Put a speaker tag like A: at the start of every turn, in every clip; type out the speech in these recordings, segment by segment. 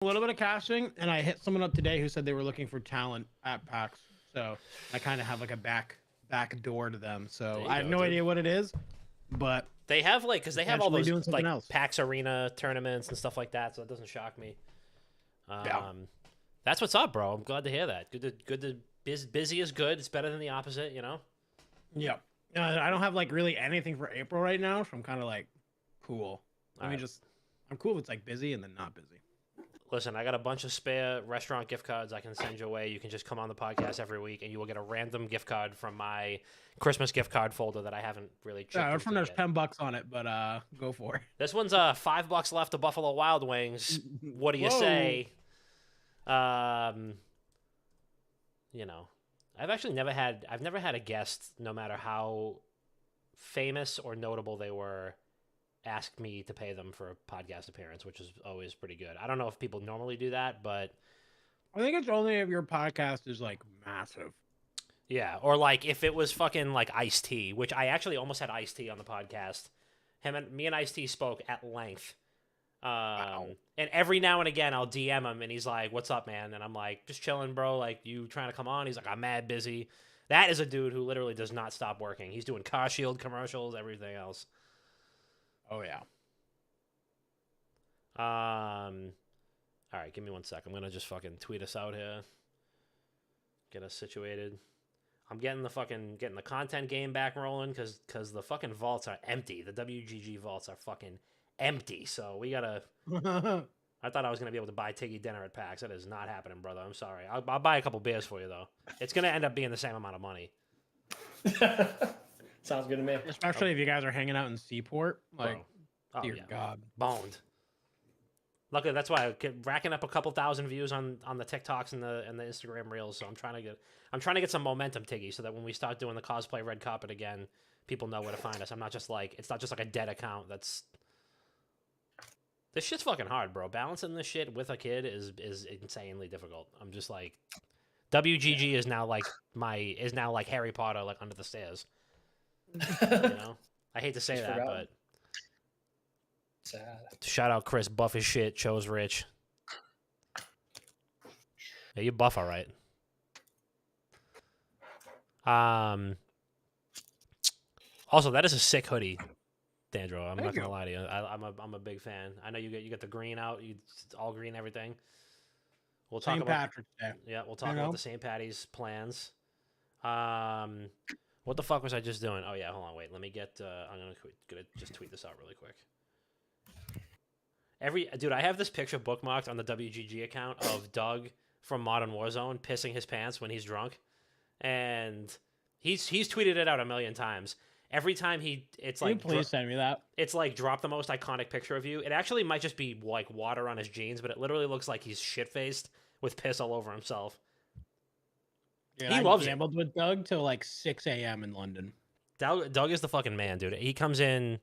A: a little bit of casting, and I hit someone up today who said they were looking for talent at PAX. So I kind of have like a back door to them.
B: There
A: So
B: you
A: I have
B: go,
A: no
B: dude.
A: idea what it is, but
B: They have like, because they have all
A: potentially
B: those
A: doing something
B: like
A: else.
B: PAX Arena tournaments and stuff like that, so it doesn't shock me.
A: Yeah.
B: That's what's up, bro. I'm glad to hear that. Busy is good. It's better than the opposite, you know.
A: Yeah. I don't have like really anything for April right now, so I'm kind of like, cool. Let me
B: Alright.
A: just. I'm cool if it's like busy and then not busy.
B: Listen, I got a bunch of spare restaurant gift cards I can send your way. You can just come on the podcast every week, and you will get a random gift card from my Christmas gift card folder that I haven't really checked
A: Yeah,
B: into
A: there's
B: yet.
A: $10 on it, but go for it.
B: This one's $5 left to Buffalo Wild Wings. What do you
A: Whoa.
B: say? Um, you know, I've never had a guest, no matter how famous or notable they were, ask me to pay them for a podcast appearance, which is always pretty good. I don't know if people normally do that, but
A: I think it's only if your podcast is like massive.
B: yeah, or like if it was fucking like Ice-T, which I actually almost had Ice-T on the podcast. Me and Ice-T spoke at length. And every now and again I'll DM him and he's like, "What's up, man?" And I'm like, "Just chilling, bro. Like, you trying to come on?" He's like, "I'm mad busy." That is a dude who literally does not stop working. He's doing Car Shield commercials, everything else.
A: Oh yeah.
B: All right, give me 1 sec. I'm gonna just fucking tweet us out here. Get us situated. I'm getting the content game back rolling because the fucking vaults are empty. The WGG vaults are fucking empty. So we gotta. I thought I was gonna be able to buy Tiggy dinner at PAX. That is not happening, brother. I'm sorry. I'll buy a couple beers for you though. It's gonna end up being the same amount of money.
C: Sounds good to me.
A: Especially if you guys are hanging out in Seaport. Like,
B: Bro. Oh
A: dear
B: yeah,
A: God.
B: boned. Luckily, that's why I kept racking up a couple thousand views on the TikToks and the Instagram reels. So I'm trying to get some momentum, Tiggy, so that when we start doing the cosplay red carpet again, people know where to find us. It's not just like a dead account. This shit's fucking hard, bro. Balancing this shit with a kid is insanely difficult. I'm just like, WGG is now like Harry Potter, like under the stairs. You know, I hate to say
C: Just
B: that,
C: forgot.
B: but
C: Sad.
B: shout out Chris, buff as shit, chose rich. Yeah, you buff all right. Also, that is a sick hoodie, Dandro. I'm not gonna lie to you. I'm a big fan. I know you get the green out. It's all green everything. We'll talk
A: St.
B: about
A: Patrick's Day.
B: yeah. We'll talk about the St. Patty's plans. What the fuck was I just doing? Oh yeah, hold on, wait. Let me get. I'm gonna just tweet this out really quick. Dude, I have this picture bookmarked on the WGG account of Doug from Modern Warzone pissing his pants when he's drunk, and he's tweeted it out a million times. Every time it's like,
A: please send me that.
B: It's like, drop the most iconic picture of you. It actually might just be like water on his jeans, but it literally looks like he's shit faced with piss all over himself.
A: Dude,
B: He loves
A: it. I gambled with Doug till like 6 a.m. in London.
B: Doug is the fucking man, dude. He comes on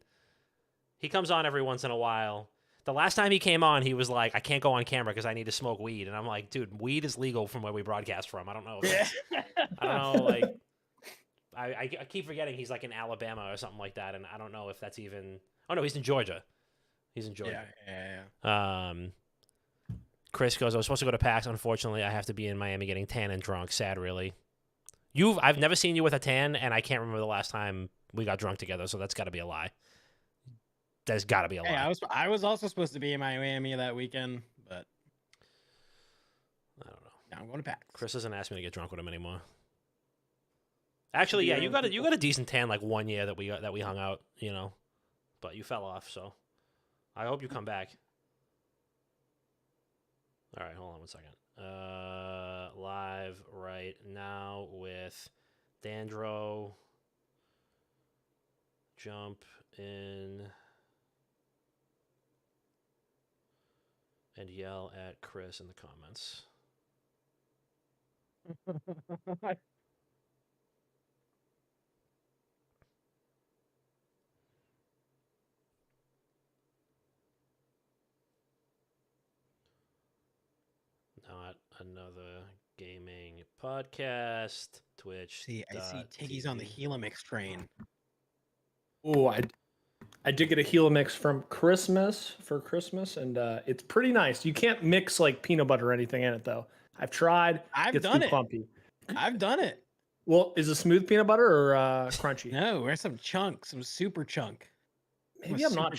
B: every once in a while. The last time he came on, he was like, "I can't go on camera because I need to smoke weed." And I'm like, "Dude, weed is legal from where we broadcast from. I don't know. I don't know. Like, I keep forgetting he's like in Alabama or something like that, and I don't know if that's even. Oh no, he's in Georgia. He's in Georgia.
A: Yeah.
B: Chris goes, "I was supposed to go to PAX. Unfortunately, I have to be in Miami getting tan and drunk. Sad, really. I've never seen you with a tan, and I can't remember the last time we got drunk together. So that's got to be a lie. There's got to be a lie."
A: Hey, I was also supposed to be in Miami that weekend, but
B: I don't know.
A: now I'm going to PAX.
B: Chris doesn't ask me to get drunk with him anymore. Actually, yeah, you got a decent tan like 1 year that we hung out, you know, but you fell off. So I hope you come back. All right, hold on 1 second. Live right now with Dandro. Jump in and yell at Chris in the comments. Not another gaming podcast. Twitch.
A: See, I see Tiggy's on the Helix train.
C: Oh,
D: I did get a Gila mix for Christmas, and it's pretty nice. You can't mix like peanut butter or anything in it though. I've tried.
A: I've
D: Gets
A: done
D: too
A: it.
D: clumpy.
A: I've done it.
D: Well, is it smooth peanut butter or crunchy?
A: No, where's some chunk, some super chunk.
D: Maybe I'm not.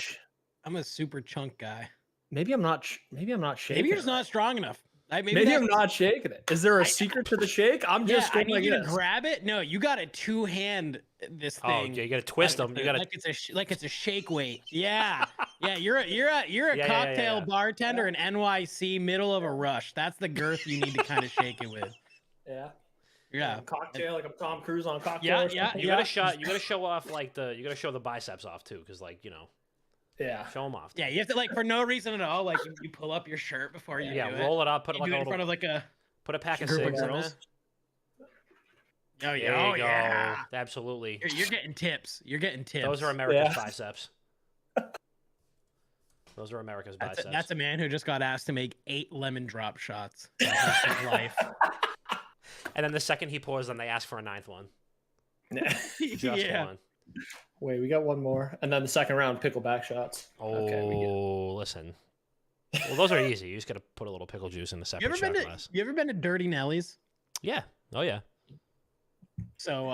A: I'm a super chunk guy.
D: Maybe I'm not. Maybe I'm not shaking.
A: Maybe you're just
D: it.
A: not strong enough.
D: Maybe I'm not shaking it. Is there a secret to the shake? I'm just
A: I
D: going
A: need
D: like
A: you to
D: this.
A: grab it. No, you got to two-hand this
B: Oh,
A: thing.
B: yeah, you gotta twist them. You gotta.
A: like it's a shake weight. Yeah, yeah. You're a cocktail bartender in NYC, middle of a rush. That's the girth you need to kind of shake it with.
D: Yeah.
A: Yeah.
D: Cocktail, like I'm Tom Cruise on a cocktail.
A: Yeah,
B: You gotta show. You gotta show off like the. You gotta show the biceps off too, because like
D: Yeah.
B: show them off.
A: Yeah, you have to like for no reason at all. Like you pull up your shirt before you do
B: roll it up. Put
A: You
B: like
A: do
B: a
A: it in
B: little.
A: front of like a.
B: Put a pack of
A: group of
B: cigs in there.
A: girls. Oh
B: There
A: yeah,
B: you go.
A: yeah.
B: Absolutely.
A: You're getting tips. You're getting tips.
B: Those are America's
D: Yeah.
B: biceps. Those are America's
A: That's
B: biceps.
A: that's a man who just got asked to make 8 lemon drop shots. in his life.
B: And then the second he pours them, they ask for a 9th one. Just
A: yeah.
B: one.
D: Wait, we got one more, and then the second round pickleback shots.
B: Oh,
D: Okay, we get
B: listen. Well, those are easy. You just gotta put a little pickle juice in the
A: You
B: separate
A: ever
B: shot
A: been to
B: glass.
A: You ever been to Dirty Nelly's?
B: Yeah. Oh yeah.
A: So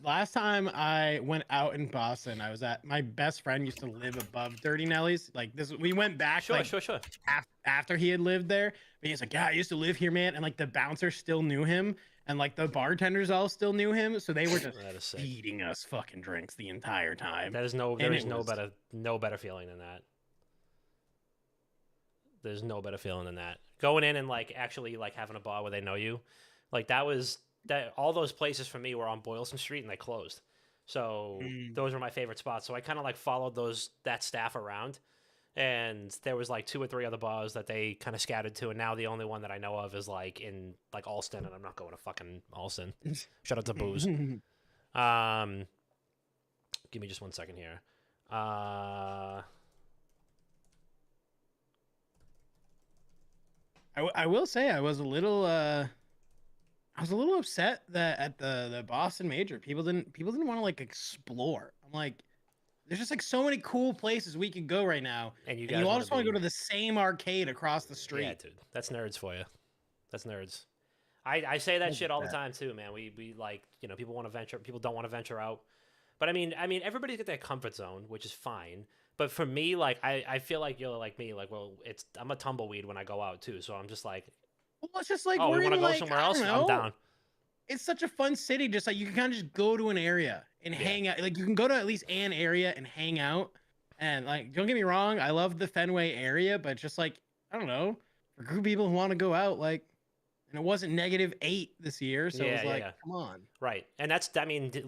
A: last time I went out in Boston, I was at my best friend used to live above Dirty Nelly's. Like this, we went back
B: Sure.
A: like
B: Sure.
A: after he had lived there. But he's like, yeah, I used to live here, man. And like the bouncer still knew him, and like the bartenders all still knew him. So they were just
B: That is sick.
A: feeding us fucking drinks the entire time.
B: That is no.
A: And
B: There
A: it
B: is no
A: was-
B: better feeling than that. There's no better feeling than that. Going in and like actually like having a bar where they know you, like that was that. All those places for me were on Boylston Street and they closed. So those were my favorite spots. So I kind of like followed that staff around, and there was like 2 or 3 other bars that they kind of scattered to, and now the only one that I know of is like in like Alston, and I'm not going to fucking Alston. Shout out to Booze. Give me just 1 second here.
A: I will say I was a little upset that at the Boston Major people didn't want to like explore. I'm like, there's just like so many cool places we could go right now,
B: And you
A: and
B: guys
A: you all
B: wanna
A: just want to
B: be-
A: go to the same arcade across the street.
B: Yeah, dude, that's nerds for you. That's nerds. I say that
A: Look
B: shit
A: at
B: all the
A: that.
B: time too, man. We like people want to venture, people don't want to venture out. But I mean everybody's got their comfort zone, which is fine. But for me, like I feel like you're like me, like I'm a tumbleweed when I go out too. So I'm just like,
A: Well, it's just like
B: oh,
A: we're
B: we want to
A: in,
B: go
A: like,
B: somewhere
A: I
B: else?
A: don't
B: I'm
A: know.
B: down.
A: It's such a fun city. Just like you can kind of just go to an area and hang out. Like you can go to at least an area and hang out. And like, don't get me wrong, I love the Fenway area, but just like I don't know, for a group of people who want to go out, like, and it wasn't -8 this year, so it was
B: Yeah,
A: like,
B: yeah.
A: come on.
B: Right, and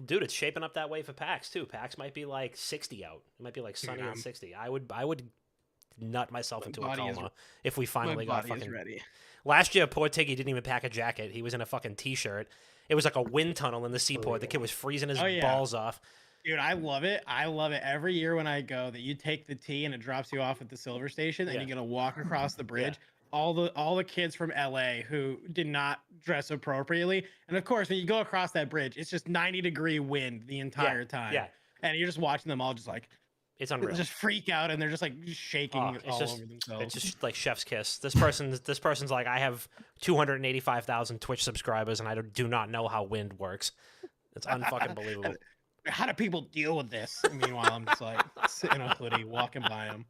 B: dude, it's shaping up that way for PAX too. PAX might be like 60 out. It might be like sunny and
A: I'm-
B: 60. I would nut myself into a
A: body is-
B: coma if we finally
A: My
B: got
A: body is
B: fucking.
A: ready.
B: Last year, poor Tiggy didn't even pack a jacket. He was in a fucking t-shirt. It was like a wind tunnel in the seaport. The kid was freezing his
A: Oh, yeah.
B: balls off.
A: Dude, I love it. I love it every year when I go that you take the T and it drops you off at the Silver Station and
B: Yeah.
A: you're gonna walk across the bridge. All the kids from LA who did not dress appropriately, and of course when you go across that bridge, it's just 90-degree wind the entire time.
B: Yeah,
A: And you're just watching them all just like
B: it's unreal.
A: just freak out, and they're just like shaking
B: Oh, it's
A: all
B: just-
A: over themselves.
B: It's just like chef's kiss. This person's like, I have 285,000 Twitch subscribers, and I do not know how wind works. It's unfucking believable.
A: How do people deal with this? Meanwhile, I'm just like sitting in a hoodie, walking by them.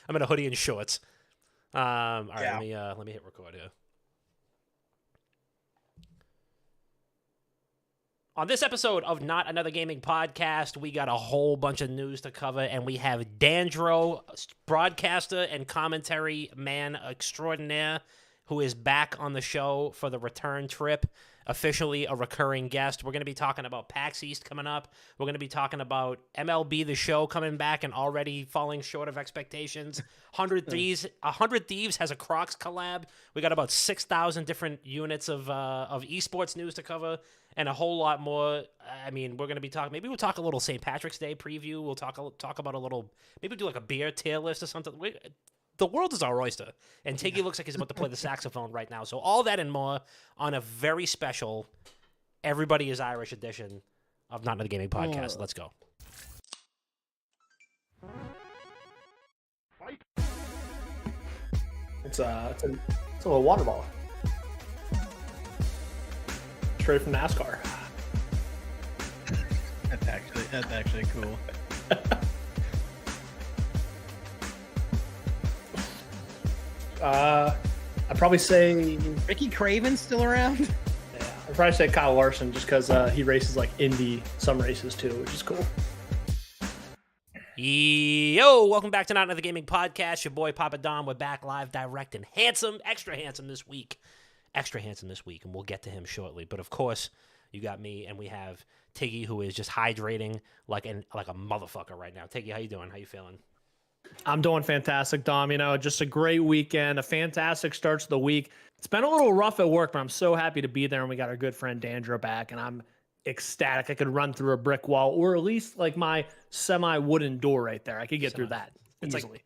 B: I'm in a hoodie and shorts. All right,
A: Yeah.
B: let me hit record here. On this episode of Not Another Gaming Podcast, we got a whole bunch of news to cover, and we have Dandro, broadcaster and commentary man extraordinaire, who is back on the show for the return trip, officially a recurring guest. We're going to be talking about PAX East coming up. We're going to be talking about MLB The Show coming back and already falling short of expectations. 100 Thieves has a Crocs collab. We got about 6,000 different units of esports news to cover, and a whole lot more. I mean, we're going to be talking. Maybe we'll talk a little St. Patrick's Day preview. We'll talk about a little. Maybe we'll do like a beer tier list or something. The world is our oyster, and Tiggy looks like he's about to play the saxophone right now. So all that and more on a very special Everybody is Irish edition of Not Another Gaming Podcast. Let's go.
D: It's a little water ball. Straight from NASCAR.
A: That's actually cool.
D: I'd probably say
A: Ricky Craven's still around?
D: yeah, I'd probably say Kyle Larson just because he races like Indy some races too, which is cool.
B: Yo, welcome back to Not Another Gaming Podcast. Your boy Papa Dom. We're back live, direct, and handsome, extra handsome this week. And we'll get to him shortly. But of course, you got me, and we have Tiggy, who is just hydrating like a motherfucker right now. Tiggy, how you doing? How you feeling?
D: I'm doing fantastic, Dom. You know, just a great weekend, a fantastic start to the week. It's been a little rough at work, but I'm so happy to be there. And we got our good friend Dandro back, and I'm ecstatic. I could run through a brick wall, or at least like my semi-wooden door right there. I could get through that easily.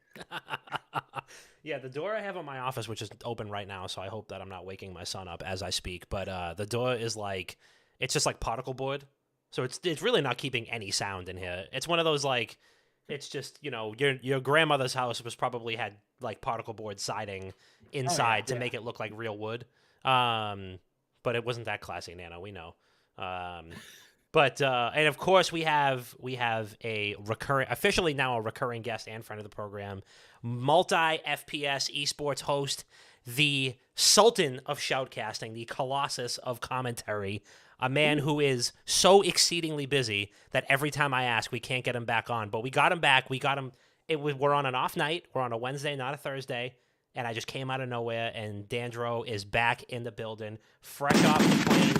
B: Yeah, the door I have on my office, which is open right now, so I hope that I'm not waking my son up as I speak. But the door is like, it's just like particle board, so it's really not keeping any sound in here. It's one of those like, it's just, you know, your grandmother's house was probably had like particle board siding inside to make it look like real wood. But it wasn't that classy, Nano. We know. But and of course we have officially now a recurring guest and friend of the program, multi FPS esports host, the Sultan of shoutcasting, the Colossus of commentary, a man who is so exceedingly busy that every time I ask, we can't get him back on. But we got him back. We're on an off night. We're on a Wednesday, not a Thursday. And I just came out of nowhere, and Dandro is back in the building, fresh off the plane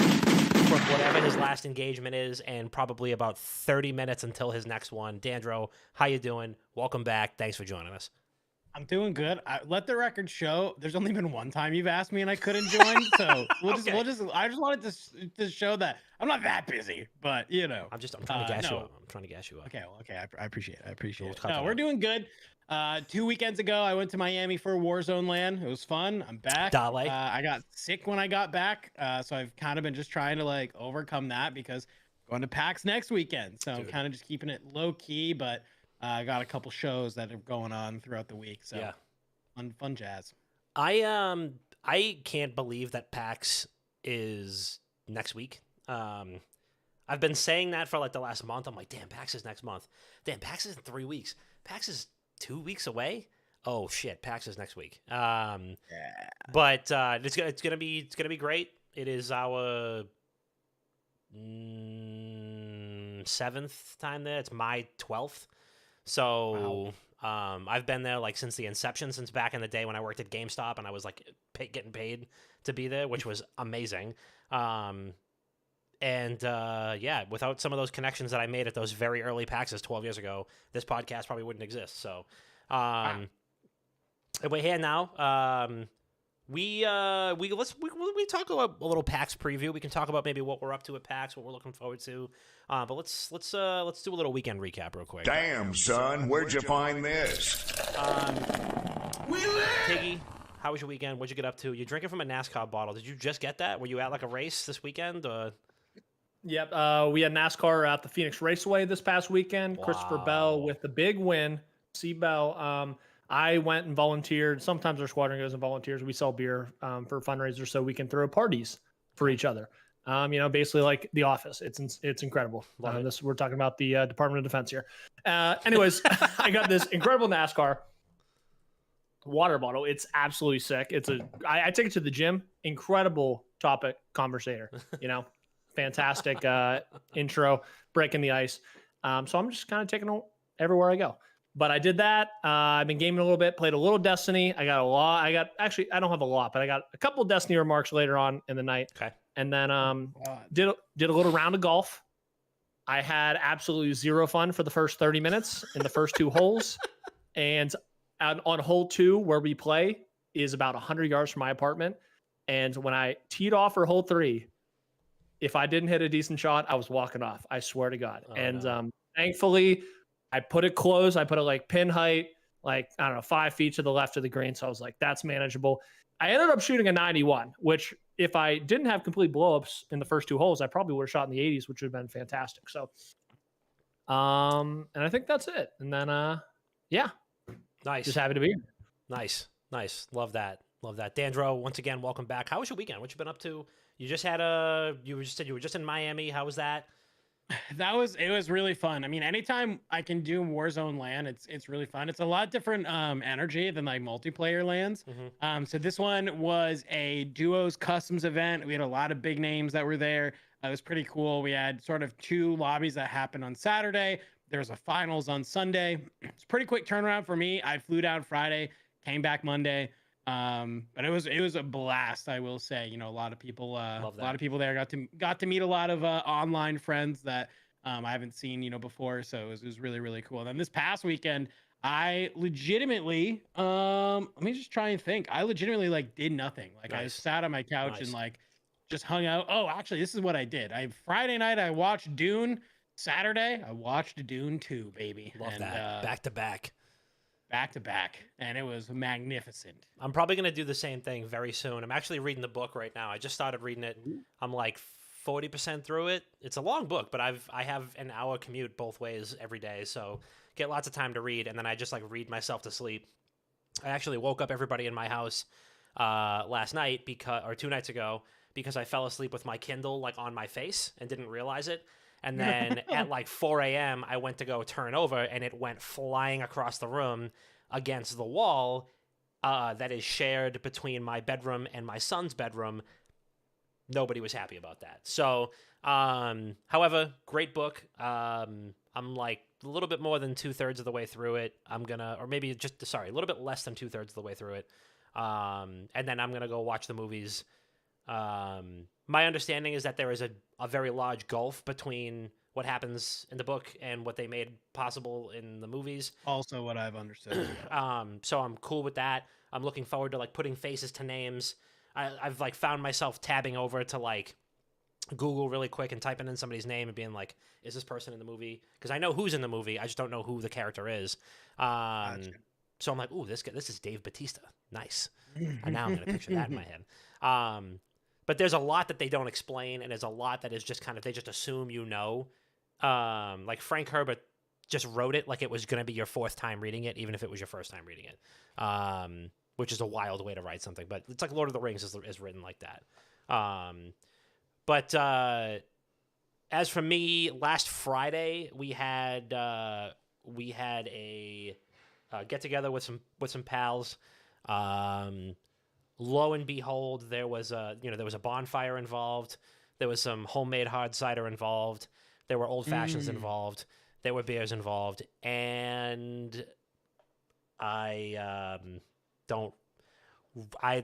B: from whatever his last engagement is, and probably about 30 minutes until his next one. Dandro, how you doing? Welcome back. Thanks for joining us.
A: I'm doing good. Let the record show. There's only been one time you've asked me and I couldn't join, so I just wanted to show that I'm not that busy, but you know.
B: I'm trying to gas you up. I'm trying to gas you up.
A: Okay, well, okay. I appreciate it.
B: We'll cut that
A: No, we're
B: out.
A: doing good. 2 weekends ago, I went to Miami for Warzone LAN. It was fun. I'm back.
B: Dale.
A: I got sick when I got back, so I've kind of been just trying to like overcome that because going to PAX next weekend. So I'm kind of just keeping it low key, but I got a couple shows that are going on throughout the week. So
B: yeah.
A: Fun jazz.
B: I can't believe that PAX is next week. I've been saying that for like the last month. I'm like, damn, PAX is next month. Damn, PAX is in 3 weeks. PAX is 2 weeks away. Oh shit, PAX is next week.
A: Yeah.
B: But it's gonna be great. It is our 7th time there. It's my 12th. So.
A: Wow.
B: I've been there like since the inception, since back in the day when I worked at GameStop and I was like getting paid to be there, which was amazing. Yeah, without some of those connections that I made at those very early PAXs 12 years ago, this podcast probably wouldn't exist. So, we're here now. We talk about a little PAX preview. We can talk about maybe what we're up to at PAX, what we're looking forward to. But let's do a little weekend recap real quick.
E: Damn, son, where'd you find this?
B: Tiggy, how was your weekend? What'd you get up to? You're drinking from a NASCAR bottle. Did you just get that? Were you at like a race this weekend?
D: Yep. We had NASCAR at the Phoenix Raceway this past weekend.
B: Wow.
D: Christopher Bell with the big win. See Bell. I went and volunteered. Sometimes our squadron goes and volunteers. We sell beer for fundraisers so we can throw parties for each other. You know, basically like The Office. It's incredible. We're talking about the Department of Defense here. Anyways, I got this incredible NASCAR water bottle. It's absolutely sick. I take it to the gym. Incredible topic conversator. You know, fantastic intro, breaking the ice. So I'm just kind of taking it everywhere I go. But I did that. I've been gaming a little bit, played a little Destiny. I got a lot. Actually, I don't have a lot, but I got a couple of Destiny remarks later on in the night.
B: Okay.
D: And then did a little round of golf. I had absolutely zero fun for the first 30 minutes in the first 2 holes. And on hole 2, where we play, is about 100 yards from my apartment. And when I teed off for hole 3, if I didn't hit a decent shot, I was walking off. I swear to God. Thankfully, I put it close. I put it like pin height, like, I don't know, 5 feet to the left of the green. So I was like, that's manageable. I ended up shooting a 91, which if I didn't have complete blowups in the first 2 holes, I probably would have shot in the 80s, which would have been fantastic. So And I think that's it. And then yeah,
B: Nice.
D: just happy to be here.
B: Nice. Love that. Dandro, once again, welcome back. How was your weekend? What you been up to? You just had you said you were just in Miami. How was that?
A: It was really fun. I mean, anytime I can do Warzone LAN, it's really fun. It's a lot different energy than like multiplayer LANs. So this one was a duos customs event. We had a lot of big names that were there. It was pretty cool. We had sort of 2 lobbies that happened on Saturday. There was a finals on Sunday. It's a pretty quick turnaround for me. I flew down Friday, came back Monday. But it was a blast, I will say. You know, a lot of people there got to meet a lot of online friends that I haven't seen, you know, before. So it was really, really cool. And then this past weekend, I legitimately let me just try and think. I legitimately like did nothing. Like I
B: Nice.
A: sat on my couch
B: Nice.
A: and like just hung out. Oh, actually, this is what I did. Friday night I watched Dune. Saturday I watched Dune 2, baby.
B: Love
A: and,
B: that. Back to back.
A: back to back, and it was magnificent.
B: I'm probably going to do the same thing very soon. I'm actually reading the book right now. I just started reading it. I'm like 40% through it. It's a long book, but I have an hour commute both ways every day, so get lots of time to read, and then I just like read myself to sleep. I actually woke up everybody in my house last night or 2 nights ago because I fell asleep with my Kindle like on my face and didn't realize it. And then at like 4 a.m., I went to go turn over, and it went flying across the room against the wall that is shared between my bedroom and my son's bedroom. Nobody was happy about that. So, however, great book. I'm like a little bit more than 2/3 of the way through it. A little bit less than 2/3 of the way through it. And then I'm going to go watch the movies. My understanding is that there is a very large gulf between what happens in the book and what they made possible in the movies.
A: Also what I've understood.
B: So I'm cool with that. I'm looking forward to like putting faces to names. I've like found myself tabbing over to like Google really quick and typing in somebody's name and being like, is this person in the movie? Because I know who's in the movie. I just don't know who the character is.
A: Gotcha.
B: So I'm like, ooh, this is Dave Bautista. Nice. And now I'm going to picture that in my head. But there's a lot that they don't explain, and there's a lot that is just kind of, they just assume you know. Like Frank Herbert just wrote it like it was going to be your 4th time reading it, even if it was your 1st time reading it. Which is a wild way to write something, but it's like Lord of the Rings is written like that. But as for me, last Friday we had a get together with some pals. Lo and behold, there was a bonfire involved. There was some homemade hard cider involved. There were old fashions involved. There were beers involved, and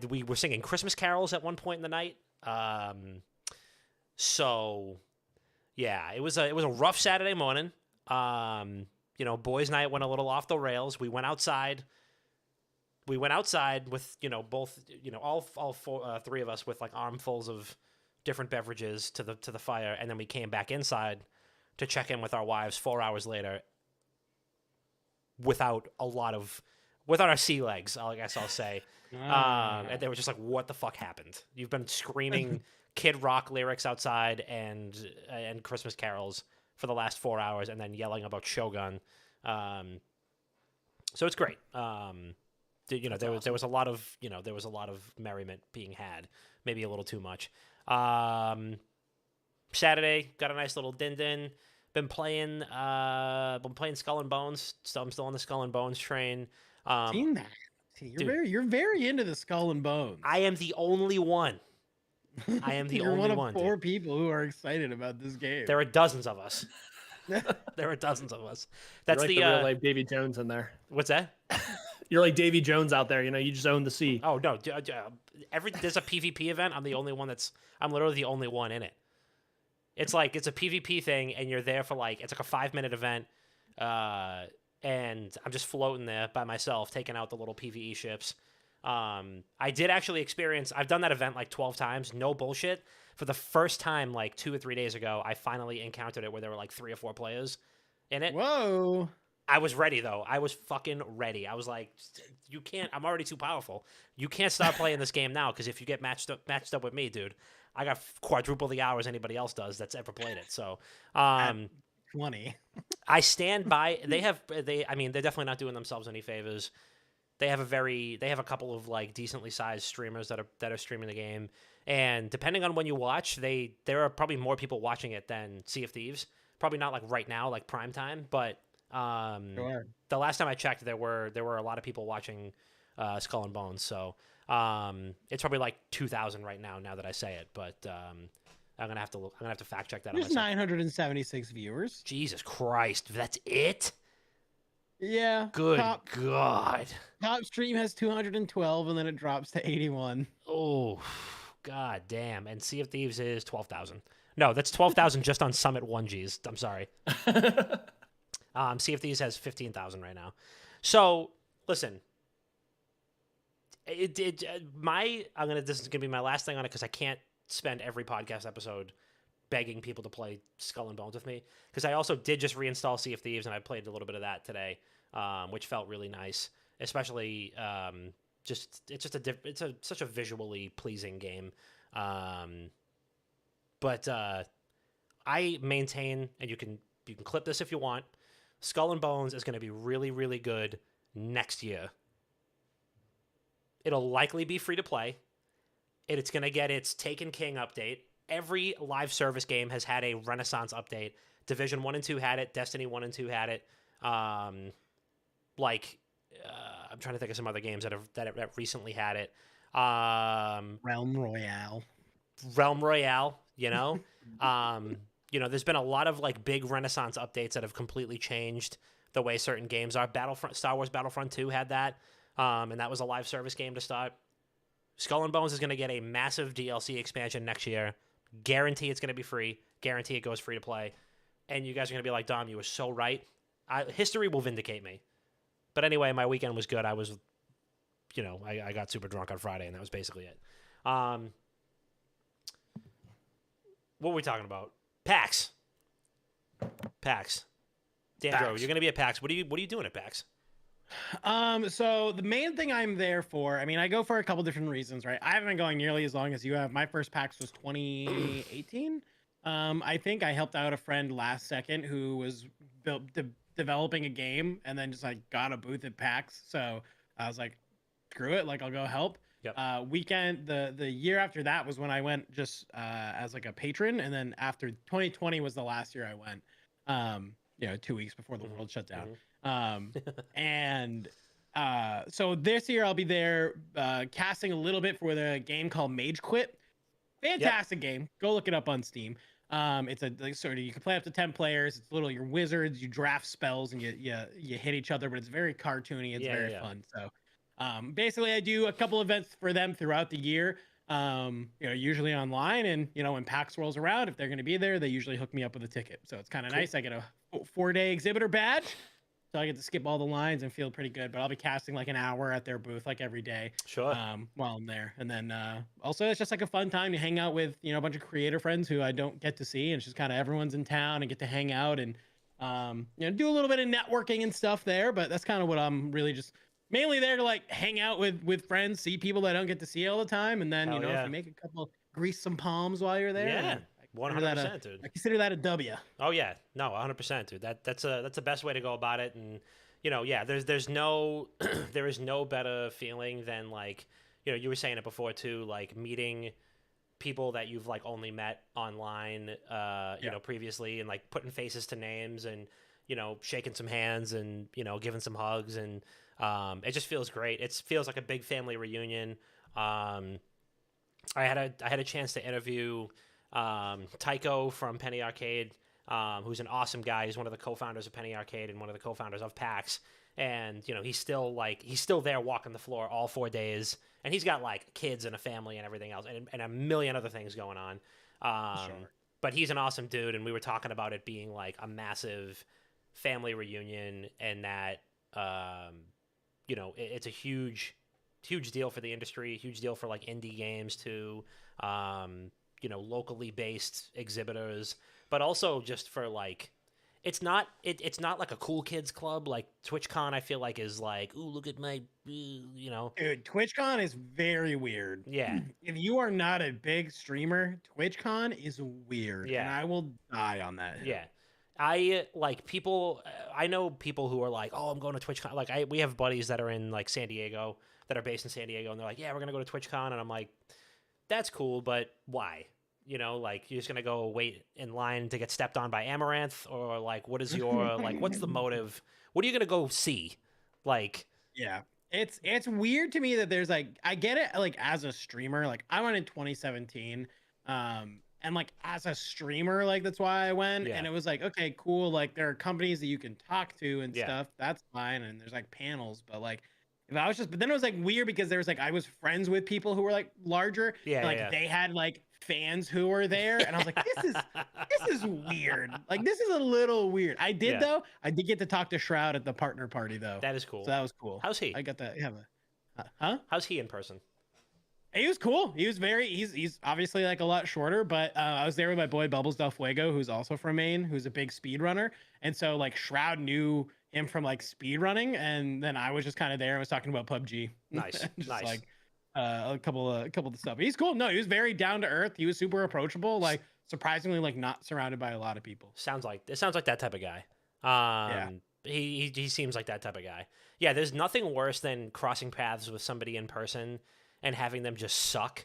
B: we were singing Christmas carols at one point in the night. So yeah, it was a rough Saturday morning. Boys' night went a little off the rails. We went outside. With, both, all 3 of us with like armfuls of different beverages to the fire. And then we came back inside to check in with our wives 4 hours later without our sea legs, I guess I'll say. And they were just like, what the fuck happened? You've been screaming Kid Rock lyrics outside and Christmas carols for the last 4 hours and then yelling about Shogun. So it's great. There was a lot of merriment being had, maybe a little too much. Saturday got a nice little din. Been playing Skull and Bones. I'm still on the Skull and Bones train.
A: Seen that? You're very into the Skull and Bones.
B: I am the only one.
A: You're
B: only
A: one of
B: dude.
A: 4 people who are excited about this game.
B: There are dozens of us. That's
D: like the real life Davy Jones in there.
B: What's that?
D: You're like Davy Jones out there. You just own the sea.
B: Oh no! There's a PvP event. I'm literally the only one in it. It's a PvP thing, and you're there for it's like a 5-minute event, and I'm just floating there by myself, taking out the little PvE ships. I did actually experience. I've done that event like 12 times. No bullshit. For the first time, like 2 or 3 days ago, I finally encountered it where there were like 3 or 4 players in it.
A: Whoa.
B: I was ready, though. I was fucking ready. I was like, you can't... I'm already too powerful. You can't start playing this game now, because if you get matched up with me, dude, I got quadruple the hours anybody else does that's ever played it. So,
A: 20.
B: I stand by. I mean, they're definitely not doing themselves any favors. They have a couple of like decently sized streamers that are streaming the game, and depending on when you watch, there are probably more people watching it than Sea of Thieves. Probably not like right now, like prime time, but
A: Sure.
B: the last time I checked, there were a lot of people watching Skull and Bones. So it's probably like 2,000 right now. Now that I say it, but I'm gonna have to fact check that.
A: There's
B: on myself.
A: 976 viewers.
B: Jesus Christ, that's it?
A: Yeah.
B: Good
A: Top,
B: God.
A: top stream has 212, and then it drops to 81.
B: Oh, God damn. And Sea of Thieves is 12,000. No, that's 12,000 just on Summit 1Gs. I'm sorry. Sea of Thieves has 15,000 right now. So, listen. This is gonna be my last thing on it because I can't spend every podcast episode begging people to play Skull and Bones with me, because I also did just reinstall Sea of Thieves and I played a little bit of that today, which felt really nice. Especially, it's such a visually pleasing game. But I maintain, and you can clip this if you want, Skull and Bones is going to be really, really good next year. It'll likely be free to play. It's going to get its Taken King update. Every live service game has had a Renaissance update. Division 1 and 2 had it. Destiny 1 and 2 had it. I'm trying to think of some other games that have recently had it.
A: Realm Royale.
B: Realm Royale, you know? There's been a lot of like big Renaissance updates that have completely changed the way certain games are. Star Wars Battlefront 2 had that. And that was a live service game to start. Skull and Bones is going to get a massive DLC expansion next year. Guarantee it's going to be free. Guarantee it goes free to play. And you guys are going to be like, Dom, you were so right. History will vindicate me. But anyway, my weekend was good. I was, I got super drunk on Friday, and that was basically it. What were we talking about? PAX. Dandro, you're going to be at PAX. What are you doing at PAX?
A: So the main thing I'm there for, I mean, I go for a couple different reasons, right? I haven't been going nearly as long as you have. My first PAX was 2018. I think I helped out a friend last second who was developing a game and then just like got a booth at PAX. So I was like, screw it, like I'll go help.
B: Yep.
A: The year after that was when I went just as like a patron, and then after 2020 was the last year I went. 2 weeks before the world shut down. So this year I'll be there casting a little bit for the game called Mage Quit. Fantastic game. Go look it up on Steam. It's you can play up to 10 players. It's you're wizards, you draft spells, and you hit each other, but it's very cartoony. It's very fun. So basically I do a couple events for them throughout the year. Usually online, and when PAX rolls around, if they're going to be there, they usually hook me up with a ticket. So it's kind of nice. I get a 4-day exhibitor badge, so I get to skip all the lines and feel pretty good. But I'll be casting like an hour at their booth like every day.
B: Sure.
A: While I'm there, and then also it's just like a fun time to hang out with a bunch of creator friends who I don't get to see, and it's just kind of everyone's in town and get to hang out and do a little bit of networking and stuff there. But that's kind of what I'm really just mainly there to like hang out with friends, see people that I don't get to see all the time, and then if you make a couple, grease some palms while you're there.
B: Yeah, 100%, dude.
A: I consider that a W.
B: Oh yeah, no, 100%, dude. That's the best way to go about it, and there's no there is no better feeling than like you were saying it before too, like meeting people that you've like only met online, previously, and like putting faces to names, and shaking some hands, and giving some hugs, and it just feels great. It feels like a big family reunion. I had a chance to interview Tycho from Penny Arcade, who's an awesome guy. He's one of the co-founders of Penny Arcade and one of the co-founders of PAX. And he's still there walking the floor all 4 days, and he's got like kids and a family and everything else, and a million other things going on.
A: Sure.
B: But he's an awesome dude, and we were talking about it being like a massive family reunion, and that it's a huge deal for the industry, huge deal for like indie games too, locally based exhibitors, but also just for like, it's not like a cool kids club like TwitchCon. I feel like is like, ooh, look at my,
A: Dude, TwitchCon is very weird.
B: Yeah.
A: If you are not a big streamer, TwitchCon is weird.
B: Yeah.
A: And I will die on that hill.
B: Yeah. I like people. I know people who are like, "Oh, I'm going to TwitchCon." Like, we have buddies that are in like San Diego, that are based in San Diego, and they're like, "Yeah, we're gonna go to TwitchCon," and I'm like, "That's cool, but why?" You know, like you're just gonna go wait in line to get stepped on by Amaranth, or like, what is your like? What's the motive? What are you gonna go see? Like,
A: Yeah. It's weird to me that there's like, I get it like as a streamer, like I went in 2017. And like as a streamer, like that's why I went.
B: Yeah.
A: And it was like, okay, cool. Like there are companies that you can talk to and
B: Yeah.
A: stuff. That's fine. And there's like panels, but like if I was just, but then it was like weird because there was like I was friends with people who were like larger.
B: Yeah,
A: and, like
B: yeah.
A: they had like fans who were there, and I was like, this is weird. Like this is a little weird. I did
B: Yeah.
A: though. I did get to talk to Shroud at the partner party though.
B: that is cool.
A: So that was cool.
B: How's he?
A: I got that. Yeah. Huh?
B: How's he in person?
A: He was cool. He was he's obviously like a lot shorter, but I was there with my boy Bubbles Del Fuego, who's also from Maine, who's a big speed runner. And so like Shroud knew him from like speed running, and then I was just kind of there and was talking about PUBG.
B: Nice,
A: Just
B: nice.
A: like a couple of the stuff. He's cool. No, he was very down to earth. He was super approachable, like surprisingly like not surrounded by a lot of people.
B: Sounds like that type of guy.
A: Yeah.
B: He seems like that type of guy. Yeah, there's nothing worse than crossing paths with somebody in person and having them just suck.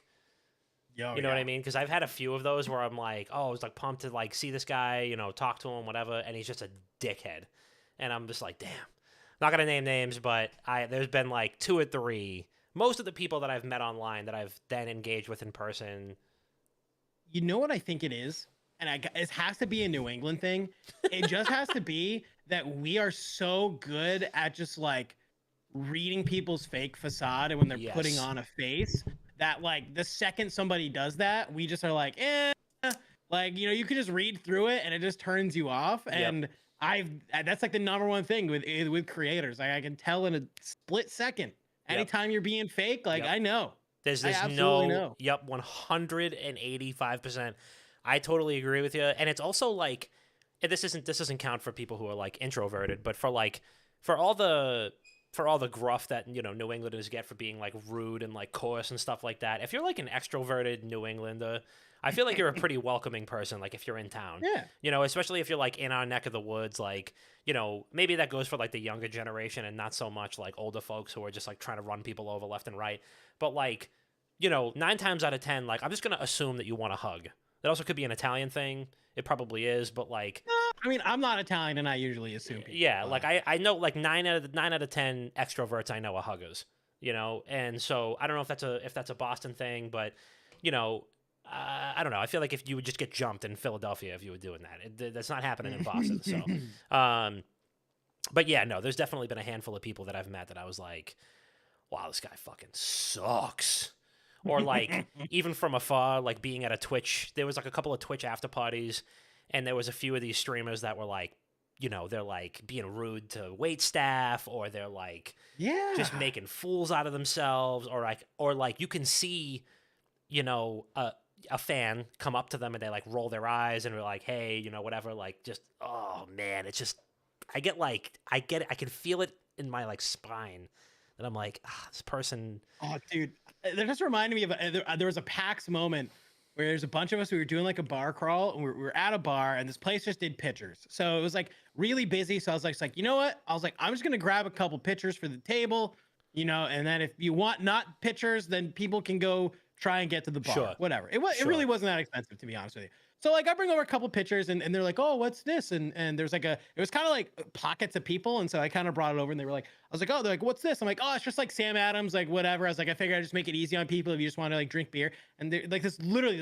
A: Yo,
B: You know what I mean? Because I've had a few of those where I'm like, oh, I was like pumped to like see this guy, you know, talk to him, whatever, and he's just a dickhead, and I'm just like, damn. Not gonna name names, but there's been like 2 or 3. Most of the people that I've met online that I've then engaged with in person.
A: You know what I think it is? And it has to be a New England thing. It just has to be that we are so good at just like reading people's fake facade and when they're putting
B: Yes.
A: on a face that like the second somebody does that, we just are like, like, you know, you could just read through it and it just turns you off. And that's like the number one thing with creators. Like I can tell in a split second, anytime you're being fake, like
B: Yep.
A: I know.
B: There's
A: I
B: this
A: absolutely know.
B: Yep, 185%. I totally agree with you. And it's also like, and this doesn't count for people who are like introverted, but for all the gruff that, you know, New Englanders get for being like rude and like coarse and stuff like that. If you're like an extroverted New Englander, I feel like you're a pretty welcoming person. Like if you're in town,
A: Yeah.
B: you know, especially if you're like in our neck of the woods, like, you know, maybe that goes for like the younger generation and not so much like older folks who are just like trying to run people over left and right. But like, you know, 9 times out of 10, like I'm just going to assume that you want a hug. That also could be an Italian thing. It probably is, but like,
A: I mean, I'm not Italian and I usually assume people.
B: yeah,
A: but-
B: like I know like 9 out of 10 extroverts I know are huggers, you know, and so I don't know if that's a Boston thing, but you know, I don't know. I feel like if you would just get jumped in Philadelphia if you were doing that, that's not happening in Boston. So, but yeah, no, there's definitely been a handful of people that I've met that I was like, wow, this guy fucking sucks. Or like even from afar, like being at a Twitch, there was like a couple of Twitch after parties, and there was a few of these streamers that were like, you know, they're like being rude to wait staff, or they're like
A: yeah,
B: just making fools out of themselves, or like you can see, you know, a fan come up to them and they like roll their eyes and are like, hey, you know, whatever, like just, oh man, it's just, I get it, I can feel it in my like spine. And I'm like, this person.
A: Oh, dude, that just reminded me of there was a PAX moment where there's a bunch of us. We were doing like a bar crawl, and we were at a bar, and this place just did pictures. So it was like really busy. So I was like, you know what? I was like, I'm just gonna grab a couple pictures for the table, you know, and then if you want not pictures, then people can go try and get to the bar.
B: Sure.
A: Whatever. It
B: Sure.
A: really wasn't that expensive, to be honest with you. So like I bring over a couple pictures and they're like, oh, what's this? And there's like it was kind of like pockets of people. And so I kind of brought it over and they were like, I was like, oh, they're like, what's this? I'm like, oh, it's just like Sam Adams, like whatever. I was like, I figured I'd just make it easy on people if you just want to like drink beer. And they're like this